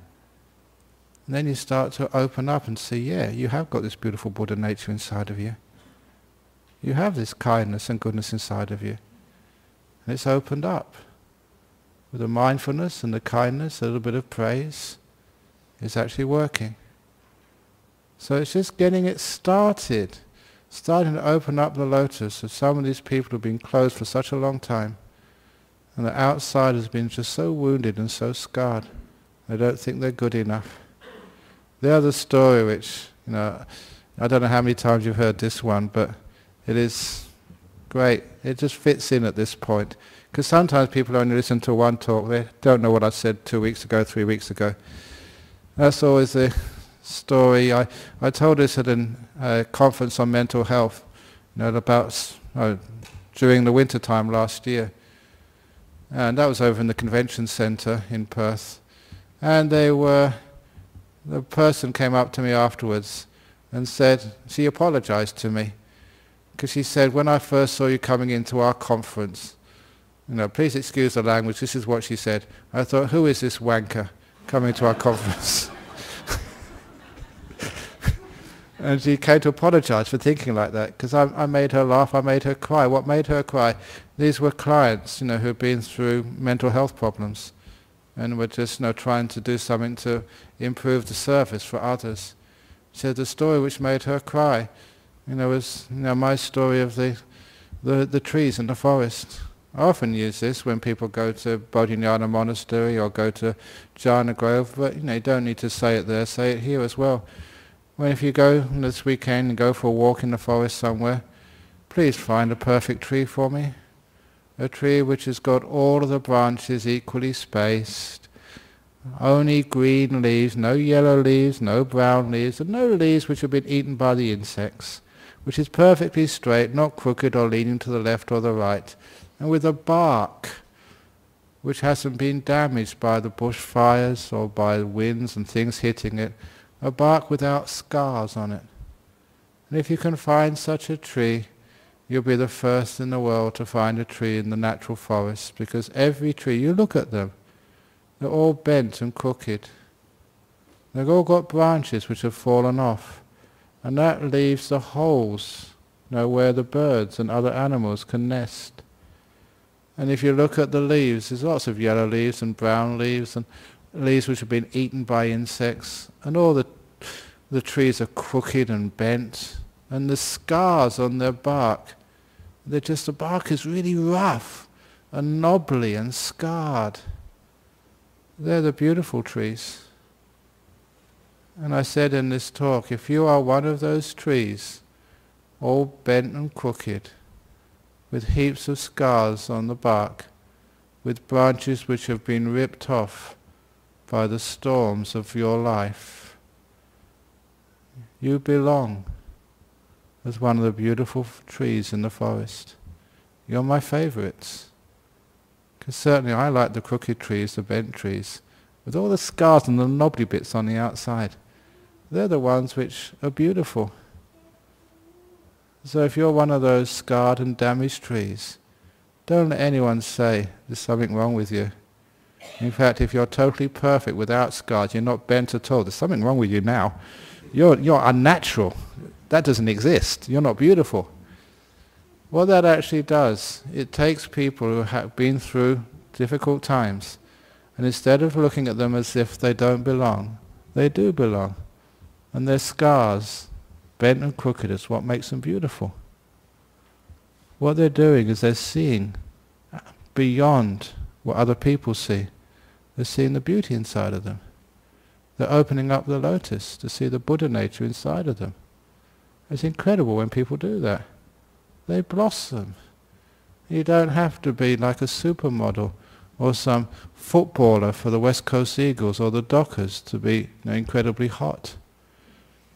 And then you start to open up and see, yeah, you have got this beautiful Buddha nature inside of you. You have this kindness and goodness inside of you. And it's opened up. With the mindfulness and the kindness, a little bit of praise, it's actually working. So it's just getting it started. Starting to open up the lotus of some of these people who have been closed for such a long time, and the outside has been just so wounded and so scarred, they don't think they're good enough. The other story which, I don't know how many times you've heard this one, but it is great. It just fits in at this point. Because sometimes people only listen to one talk, they don't know what I said 2 weeks ago, 3 weeks ago. That's always the story. I told this at a conference on mental health, about during the winter time last year, and that was over in the convention centre in Perth. And the person came up to me afterwards and said, she apologised to me because she said, when I first saw you coming into our conference, please excuse the language, this is what she said, I thought, who is this wanker coming to our conference? And she came to apologise for thinking like that, because I made her laugh, I made her cry. What made her cry? These were clients, who had been through mental health problems, and were just, trying to do something to improve the service for others. She said the story which made her cry, was, my story of the trees in the forest. I often use this when people go to Bodhinyana Monastery or go to Jhana Grove, but you don't need to say it there, say it here as well. When if you go this weekend and go for a walk in the forest somewhere, please find a perfect tree for me. A tree which has got all of the branches equally spaced, only green leaves, no yellow leaves, no brown leaves, and no leaves which have been eaten by the insects, which is perfectly straight, not crooked or leaning to the left or the right, and with a bark which hasn't been damaged by the bushfires or by the winds and things hitting it, a bark without scars on it. And if you can find such a tree, you'll be the first in the world to find a tree in the natural forest, because every tree, you look at them, they're all bent and crooked. They've all got branches which have fallen off, and that leaves the holes, where the birds and other animals can nest. And if you look at the leaves, there's lots of yellow leaves and brown leaves and leaves which have been eaten by insects, and all the trees are crooked and bent, and the scars on their bark, the bark is really rough and knobbly and scarred. They're the beautiful trees. And I said in this talk, if you are one of those trees all bent and crooked, with heaps of scars on the bark, with branches which have been ripped off by the storms of your life. You belong as one of the beautiful trees in the forest. You're my favourites. Because certainly I like the crooked trees, the bent trees, with all the scars and the knobbly bits on the outside. They're the ones which are beautiful. So if you're one of those scarred and damaged trees, don't let anyone say there's something wrong with you. In fact, if you're totally perfect without scars, you're not bent at all, there's something wrong with you now. You're unnatural. That doesn't exist. You're not beautiful. What that actually does, it takes people who have been through difficult times, and instead of looking at them as if they don't belong, they do belong. And their scars, bent and crooked, is what makes them beautiful. What they're doing is they're seeing beyond what other people see. They're seeing the beauty inside of them. They're opening up the lotus to see the Buddha nature inside of them. It's incredible when people do that. They blossom. You don't have to be like a supermodel or some footballer for the West Coast Eagles or the Dockers to be incredibly hot.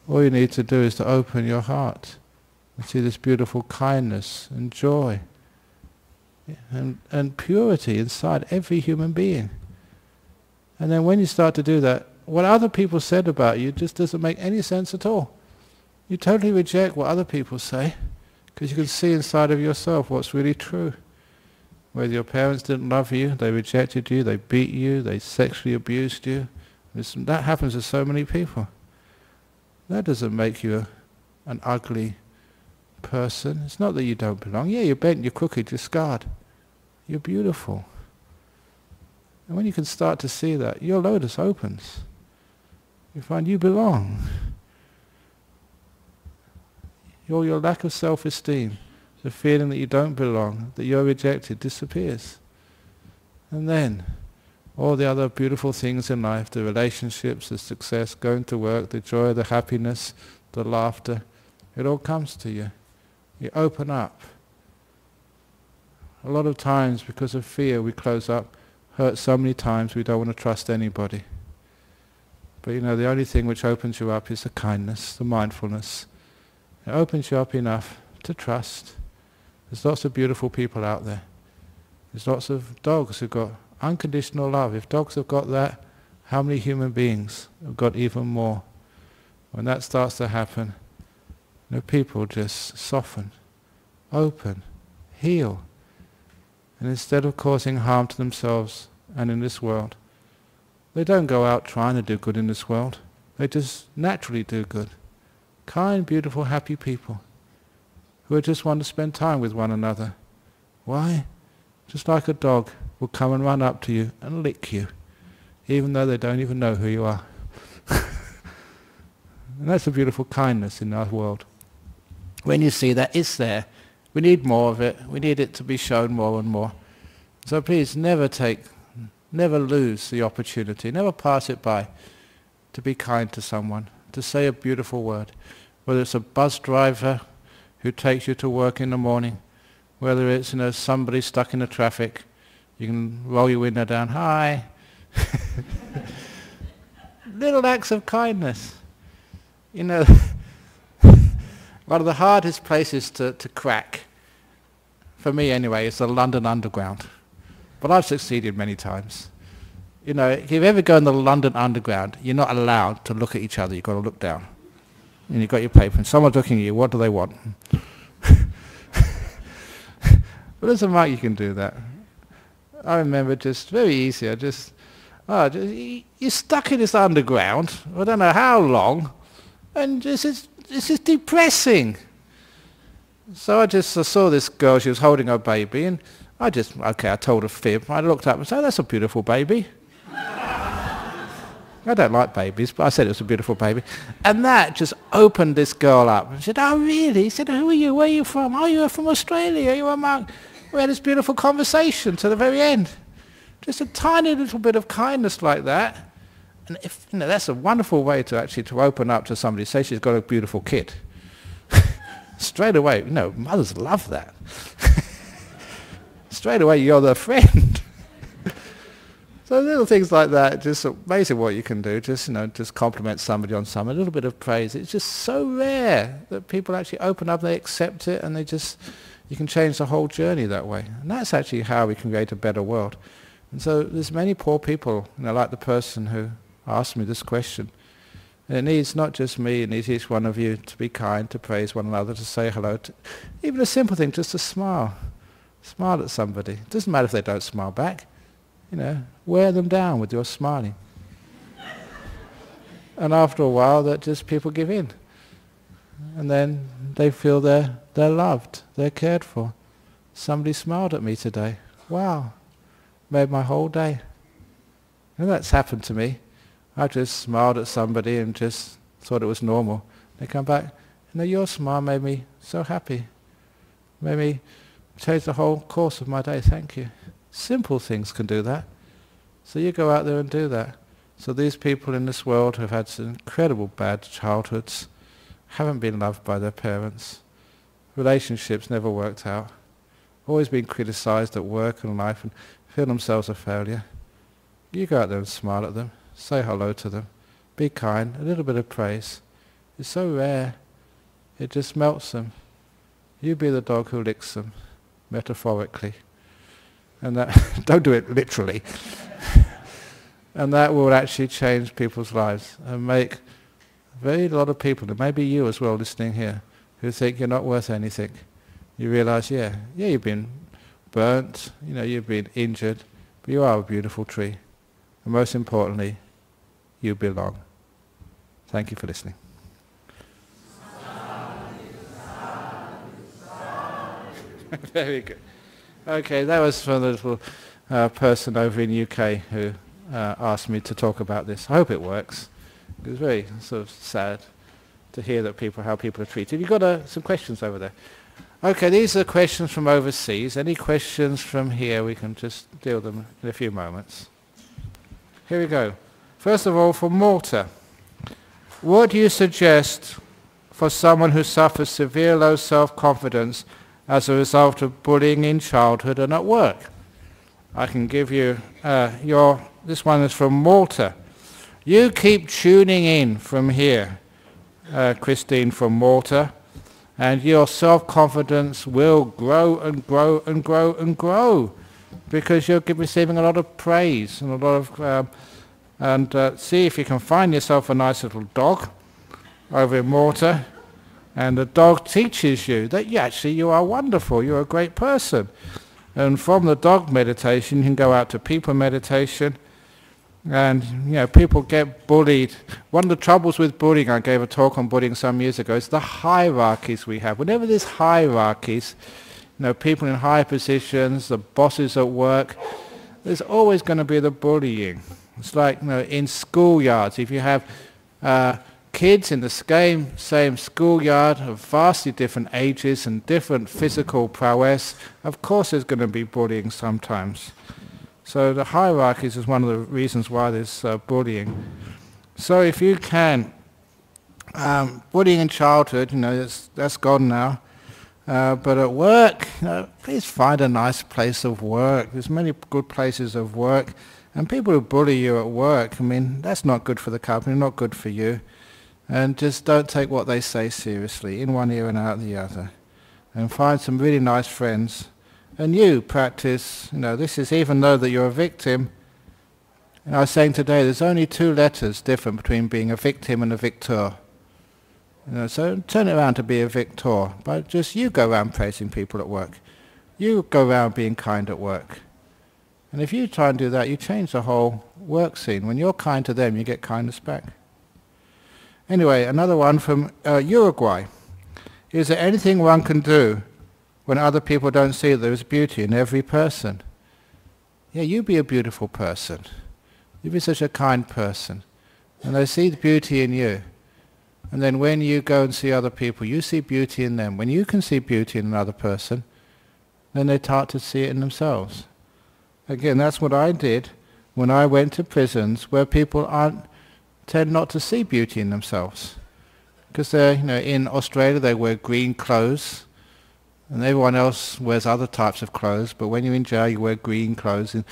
All you need to do is to open your heart and see this beautiful kindness and joy and purity inside every human being. And then when you start to do that, what other people said about you just doesn't make any sense at all. You totally reject what other people say, because you can see inside of yourself what's really true. Whether your parents didn't love you, they rejected you, they beat you, they sexually abused you. That happens to so many people. That doesn't make you an ugly person. It's not that you don't belong. Yeah, you're bent, you're crooked, you're scarred. You're beautiful. And when you can start to see that, your lotus opens. You find you belong. Your lack of self-esteem, the feeling that you don't belong, that you're rejected, disappears. And then all the other beautiful things in life, the relationships, the success, going to work, the joy, the happiness, the laughter, it all comes to you. You open up. A lot of times, because of fear, we close up, hurt so many times we don't want to trust anybody. But the only thing which opens you up is the kindness, the mindfulness. It opens you up enough to trust. There's lots of beautiful people out there. There's lots of dogs who've got unconditional love. If dogs have got that, how many human beings have got even more? When that starts to happen, people just soften, open, heal. And instead of causing harm to themselves and in this world, they don't go out trying to do good in this world. They just naturally do good. Kind, beautiful, happy people who just want to spend time with one another. Why? Just like a dog will come and run up to you and lick you, even though they don't even know who you are. And that's a beautiful kindness in our world. When you see that, it's there. We need more of it. We need it to be shown more and more. So please never lose the opportunity, never pass it by, to be kind to someone, to say a beautiful word. Whether it's a bus driver who takes you to work in the morning, whether it's somebody stuck in the traffic, you can roll your window down, hi. Little acts of kindness. One of the hardest places to crack, for me anyway, is the London Underground. But I've succeeded many times. If you ever go in the London Underground, you're not allowed to look at each other. You've got to look down. And you've got your paper, and someone's looking at you. What do they want? But as a monk, you can do that. I remember just very easy. You're stuck in this underground. I don't know how long, and this is depressing. So I saw this girl. She was holding her baby, and I told a fib. I looked up and said, "Oh, that's a beautiful baby." I don't like babies, but I said it was a beautiful baby. And that just opened this girl up. And she said, "Oh, really?" He said, "Who are you? Where are you from?" "Oh, you're from Australia. You're a monk." We had this beautiful conversation to the very end. Just a tiny little bit of kindness like that. And that's a wonderful way to open up to somebody. Say she's got a beautiful kid. straight away, mothers love that. Straight away, you're their friend. So little things like that, just amazing what you can do. Just compliment somebody on a little bit of praise. It's just so rare that people actually open up, they accept it, and you can change the whole journey that way. And that's actually how we can create a better world. And so there's many poor people, like the person who asked me this question. And it needs not just me, it needs each one of you to be kind, to praise one another, to say hello. Even a simple thing, just to smile. Smile at somebody. It doesn't matter if they don't smile back. Wear them down with your smiling. And after a while, that just people give in. And then they feel they're loved, they're cared for. Somebody smiled at me today. Wow, made my whole day. And that's happened to me. I just smiled at somebody and just thought it was normal. They come back, your smile made me so happy. Made me change the whole course of my day, thank you. Simple things can do that. So you go out there and do that. So these people in this world who have had some incredible bad childhoods, haven't been loved by their parents, relationships never worked out, always been criticized at work and life and feel themselves a failure. You go out there and smile at them, say hello to them, be kind, a little bit of praise. It's so rare, it just melts them. You be the dog who licks them, metaphorically. And that, don't do it literally. And that will actually change people's lives and make a lot of people, and maybe you as well listening here, who think you're not worth anything. You realize, yeah, you've been burnt, you've been injured, but you are a beautiful tree. And most importantly, you belong. Thank you for listening. Very good. Okay, that was from the little person over in UK who asked me to talk about this. I hope it works. It was very sort of sad to hear that how people are treated. You've got some questions over there. Okay, these are questions from overseas. Any questions from here? We can just deal with them in a few moments. Here we go. First of all, from Malta. What do you suggest for someone who suffers severe low self-confidence as a result of bullying in childhood and at work? I can give you this one is from Malta. You keep tuning in from here, Christine from Malta, and your self-confidence will grow and grow and grow and grow because you're receiving a lot of praise and a lot of see if you can find yourself a nice little dog over in Malta. And the dog teaches you that you are wonderful, you're a great person. And from the dog meditation, you can go out to people meditation. And, people get bullied. One of the troubles with bullying, I gave a talk on bullying some years ago, is the hierarchies we have. Whenever there's hierarchies, people in high positions, the bosses at work, there's always going to be the bullying. It's like, in schoolyards, if you have kids in the same schoolyard of vastly different ages and different physical prowess, of course there's going to be bullying sometimes. So the hierarchies is one of the reasons why there's bullying. So if you can, bullying in childhood, that's gone now. But at work, please find a nice place of work. There's many good places of work. And people who bully you at work, that's not good for the company, not good for you. And just don't take what they say seriously, in one ear and out the other. And find some really nice friends. And you practice, this is even though that you're a victim. And I was saying today, there's only 2 letters different between being a victim and a victor. So turn it around to be a victor. But just you go around praising people at work. You go around being kind at work. And if you try and do that, you change the whole work scene. When you're kind to them, you get kindness back. Anyway, another one from Uruguay. Is there anything one can do when other people don't see that there is beauty in every person? Yeah, you be a beautiful person. You be such a kind person. And they see the beauty in you. And then when you go and see other people, you see beauty in them. When you can see beauty in another person, then they start to see it in themselves. Again, that's what I did when I went to prisons where people tend not to see beauty in themselves. Because they're, in Australia they wear green clothes, and everyone else wears other types of clothes, but when you're in jail you wear green clothes. In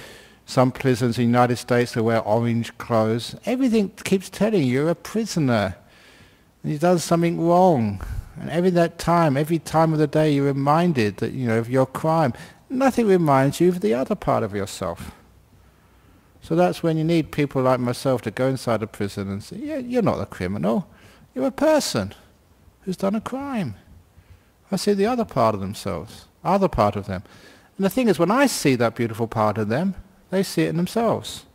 some prisons in the United States they wear orange clothes. Everything keeps telling you you're a prisoner, and you've done something wrong. And every time of the day you're reminded that, of your crime. Nothing reminds you of the other part of yourself. So that's when you need people like myself to go inside a prison and say, yeah, you're not a criminal. You're a person who's done a crime. I see the other part of themselves, other part of them. And the thing is, when I see that beautiful part of them, they see it in themselves.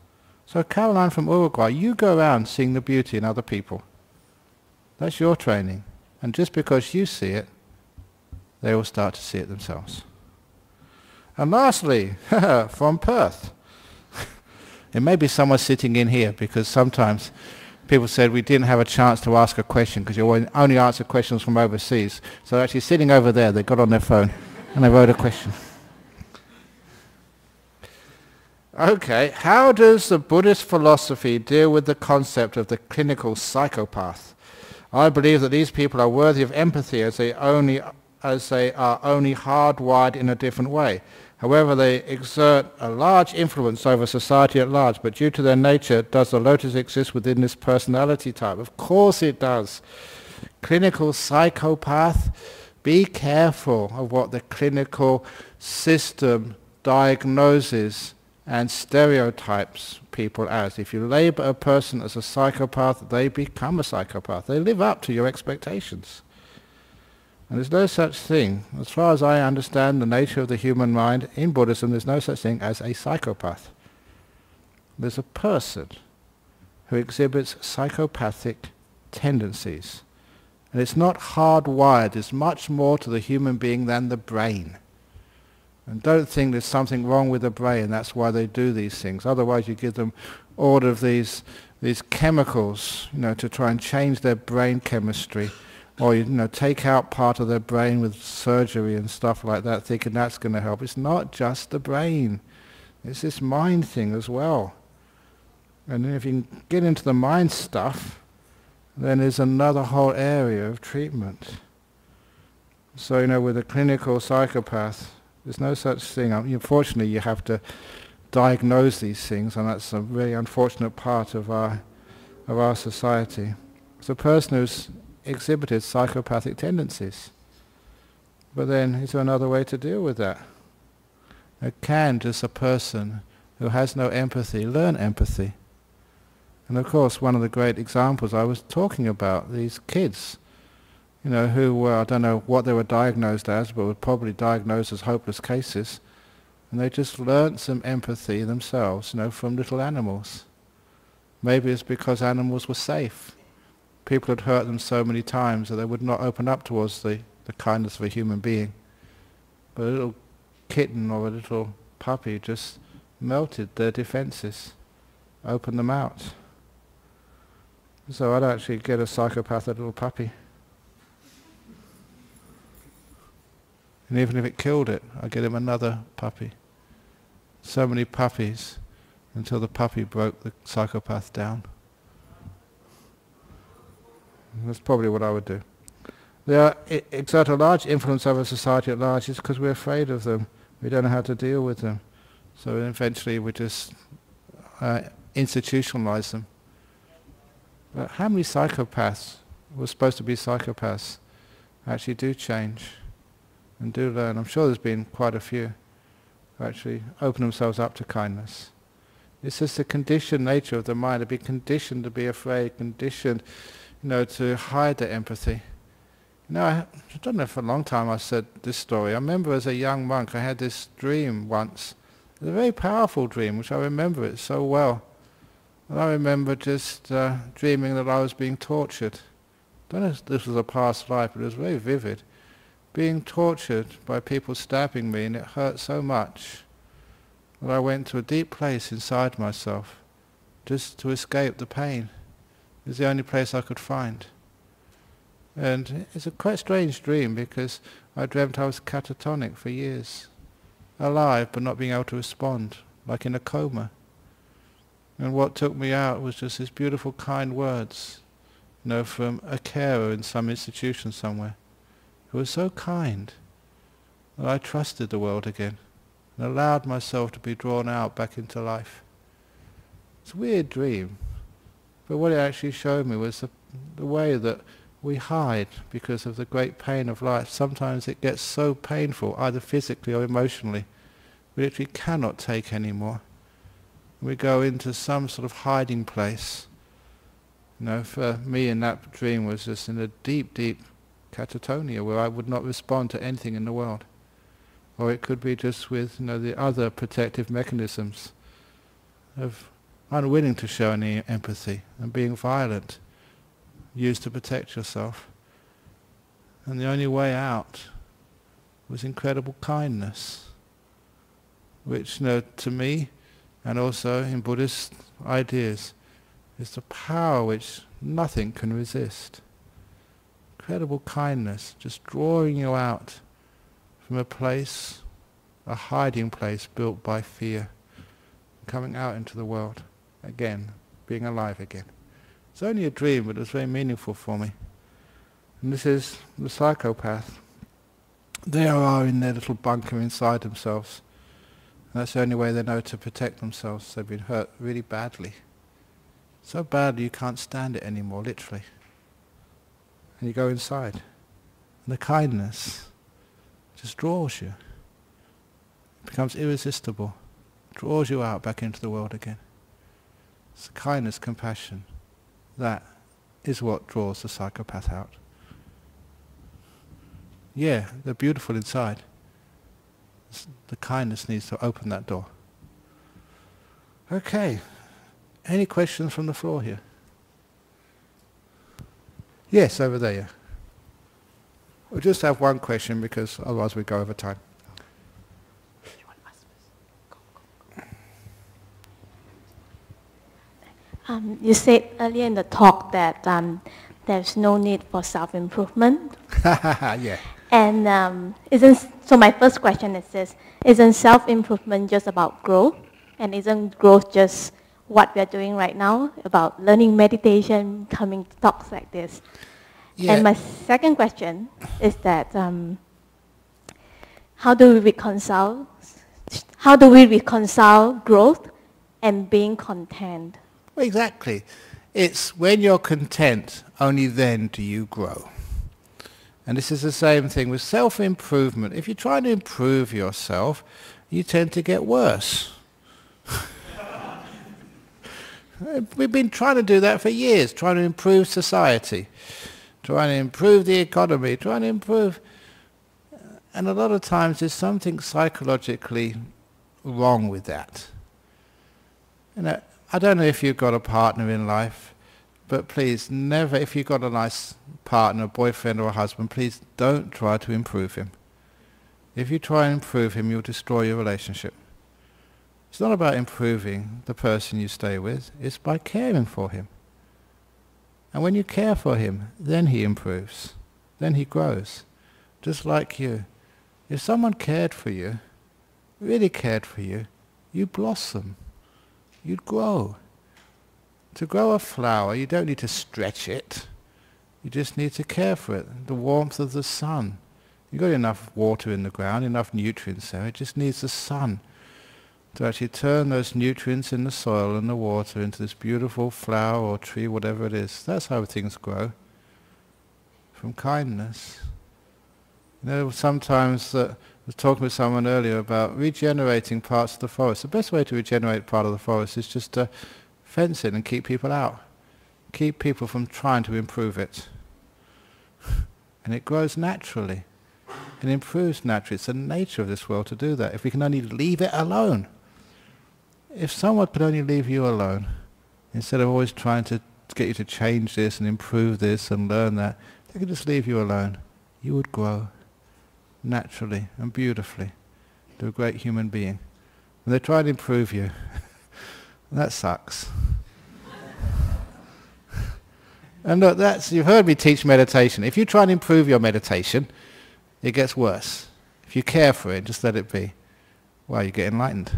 So Caroline from Uruguay, you go around seeing the beauty in other people. That's your training. And just because you see it, they will start to see it themselves. And lastly, from Perth. It may be someone sitting in here, because sometimes people said we didn't have a chance to ask a question because you only answer questions from overseas. So actually sitting over there, they got on their phone and they wrote a question. Okay, how does the Buddhist philosophy deal with the concept of the clinical psychopath? I believe that these people are worthy of empathy as they are only hardwired in a different way. However, they exert a large influence over society at large, but due to their nature, does the lotus exist within this personality type? Of course it does. Clinical psychopath, be careful of what the clinical system diagnoses and stereotypes people as. If you label a person as a psychopath, they become a psychopath. They live up to your expectations. And there's no such thing, as far as I understand the nature of the human mind, in Buddhism there's no such thing as a psychopath. There's a person who exhibits psychopathic tendencies. And it's not hardwired, there's much more to the human being than the brain. And don't think there's something wrong with the brain, that's why they do these things. Otherwise you give them all of these chemicals, to try and change their brain chemistry. Or take out part of their brain with surgery and stuff like that, thinking that's going to help. It's not just the brain. It's this mind thing as well. And then if you can get into the mind stuff, then there's another whole area of treatment. So, with a clinical psychopath, there's no such thing. Unfortunately, you have to diagnose these things, and that's a really unfortunate part of our society. It's a person who's exhibited psychopathic tendencies. But then, is there another way to deal with that? Can just a person who has no empathy learn empathy? And of course, one of the great examples I was talking about, these kids, who were, I don't know what they were diagnosed as, but were probably diagnosed as hopeless cases, and they just learnt some empathy themselves, from little animals. Maybe it's because animals were safe. People had hurt them so many times that they would not open up towards the kindness of a human being. But a little kitten or a little puppy just melted their defenses, opened them out. So I'd actually get a psychopath, a little puppy. And even if it killed it, I'd get him another puppy. So many puppies until the puppy broke the psychopath down. That's probably what I would do. They exert a large influence over society at large. It's because we're afraid of them. We don't know how to deal with them. So eventually we just institutionalize them. But how many psychopaths who were supposed to be psychopaths actually do change and do learn? I'm sure there's been quite a few who actually open themselves up to kindness. It's just the conditioned nature of the mind, to be conditioned to be afraid, conditioned to hide their empathy. I don't know, for a long time I said this story. I remember as a young monk I had this dream once. It was a very powerful dream, which I remember it so well. And I remember just dreaming that I was being tortured. I don't know if this was a past life, but it was very vivid. Being tortured by people stabbing me, and it hurt so much that I went to a deep place inside myself just to escape the pain. It was the only place I could find. And it's a quite strange dream, because I dreamt I was catatonic for years, alive but not being able to respond, like in a coma. And what took me out was just these beautiful kind words from a carer in some institution somewhere, who was so kind that I trusted the world again and allowed myself to be drawn out back into life. It's a weird dream, but what it actually showed me was the way that we hide because of the great pain of life. Sometimes it gets so painful, either physically or emotionally, we literally cannot take anymore. We go into some sort of hiding place. For me in that dream was just in a deep, deep catatonia where I would not respond to anything in the world. Or it could be just with the other protective mechanisms of unwilling to show any empathy and being violent, used to protect yourself. And the only way out was incredible kindness, which to me, and also in Buddhist ideas, is the power which nothing can resist. Incredible kindness, just drawing you out from a place, a hiding place built by fear, coming out into the world again, being alive again. It's only a dream, but it's very meaningful for me. And this is the psychopath. They are in their little bunker inside themselves. And that's the only way they know to protect themselves. They've been hurt really badly. So badly you can't stand it anymore, literally. And you go inside. And the kindness just draws you. It becomes irresistible. Draws you out back into the world again. It's kindness, compassion. That is what draws the psychopath out. Yeah, they're beautiful inside. The kindness needs to open that door. Okay. Any questions from the floor here? Yes, over there, yeah. We'll just have one question because otherwise we go over time. You said earlier in the talk that there's no need for self-improvement. Yeah. And so my first question is this: isn't self-improvement just about growth? And isn't growth just what we are doing right now, about learning meditation, coming to talks like this? Yeah. And my second question is that how do we reconcile growth and being content? Well, exactly. It's when you're content, only then do you grow. And this is the same thing with self-improvement. If you're trying to improve yourself, you tend to get worse. We've been trying to do that for years, trying to improve society, trying to improve the economy, trying to improve... And a lot of times there's something psychologically wrong with that. I don't know if you've got a partner in life, but please never, if you've got a nice partner, a boyfriend or a husband, please don't try to improve him. If you try and improve him, you'll destroy your relationship. It's not about improving the person you stay with, it's by caring for him. And when you care for him, then he improves, then he grows, just like you. If someone cared for you, really cared for you, you'd blossom, you'd grow. To grow a flower, you don't need to stretch it, you just need to care for it, the warmth of the sun. You've got enough water in the ground, enough nutrients there, it just needs the sun to actually turn those nutrients in the soil and the water into this beautiful flower or tree, whatever it is. That's how things grow, from kindness. Sometimes I was talking with someone earlier about regenerating parts of the forest. The best way to regenerate part of the forest is just to fence it and keep people out. Keep people from trying to improve it. And it grows naturally. It improves naturally. It's the nature of this world to do that. If we can only leave it alone. If someone could only leave you alone, instead of always trying to get you to change this and improve this and learn that, they could just leave you alone. You would grow naturally and beautifully to a great human being. And they try to improve you. That sucks. And look, you've heard me teach meditation. If you try and improve your meditation, it gets worse. If you care for it, just let it be. Well, you get enlightened.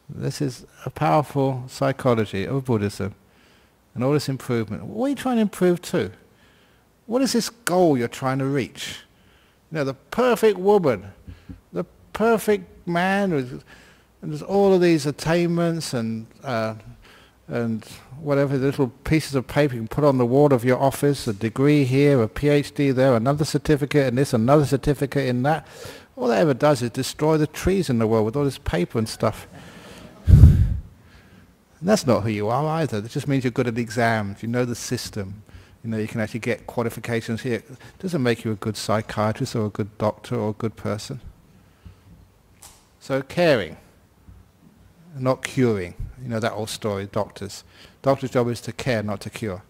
This is a powerful psychology of Buddhism. and all this improvement. What are you trying to improve to? What is this goal you're trying to reach? You know, the perfect woman, the perfect man, and there's all of these attainments and whatever, the little pieces of paper you can put on the wall of your office, a degree here, a PhD there, another certificate in this, another certificate in that. All that ever does is destroy the trees in the world with all this paper and stuff. And that's not who you are either. It just means you're good at exams, you know the system. You know, you can actually get qualifications here. It doesn't make you a good psychiatrist or a good doctor or a good person. So caring, not curing. You know that old story, doctors. Doctor's job is to care, not to cure.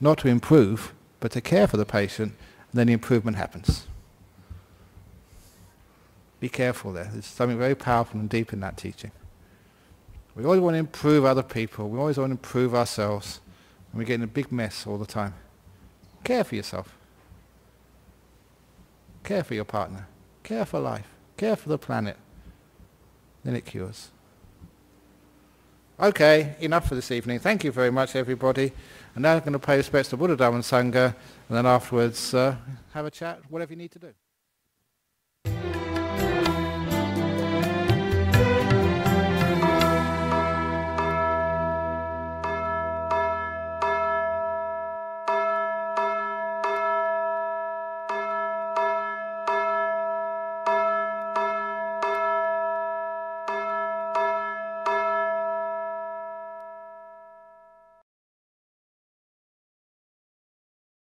Not to improve, but to care for the patient, and then the improvement happens. Be careful there. There's something very powerful and deep in that teaching. We always want to improve other people. We always want to improve ourselves. And we get in a big mess all the time. Care for yourself. Care for your partner. Care for life. Care for the planet. Then it cures. Okay, enough for this evening. Thank you very much, everybody. And now I'm going to pay respects to Buddha, Dhamma and Sangha, and then afterwards have a chat, whatever you need to do.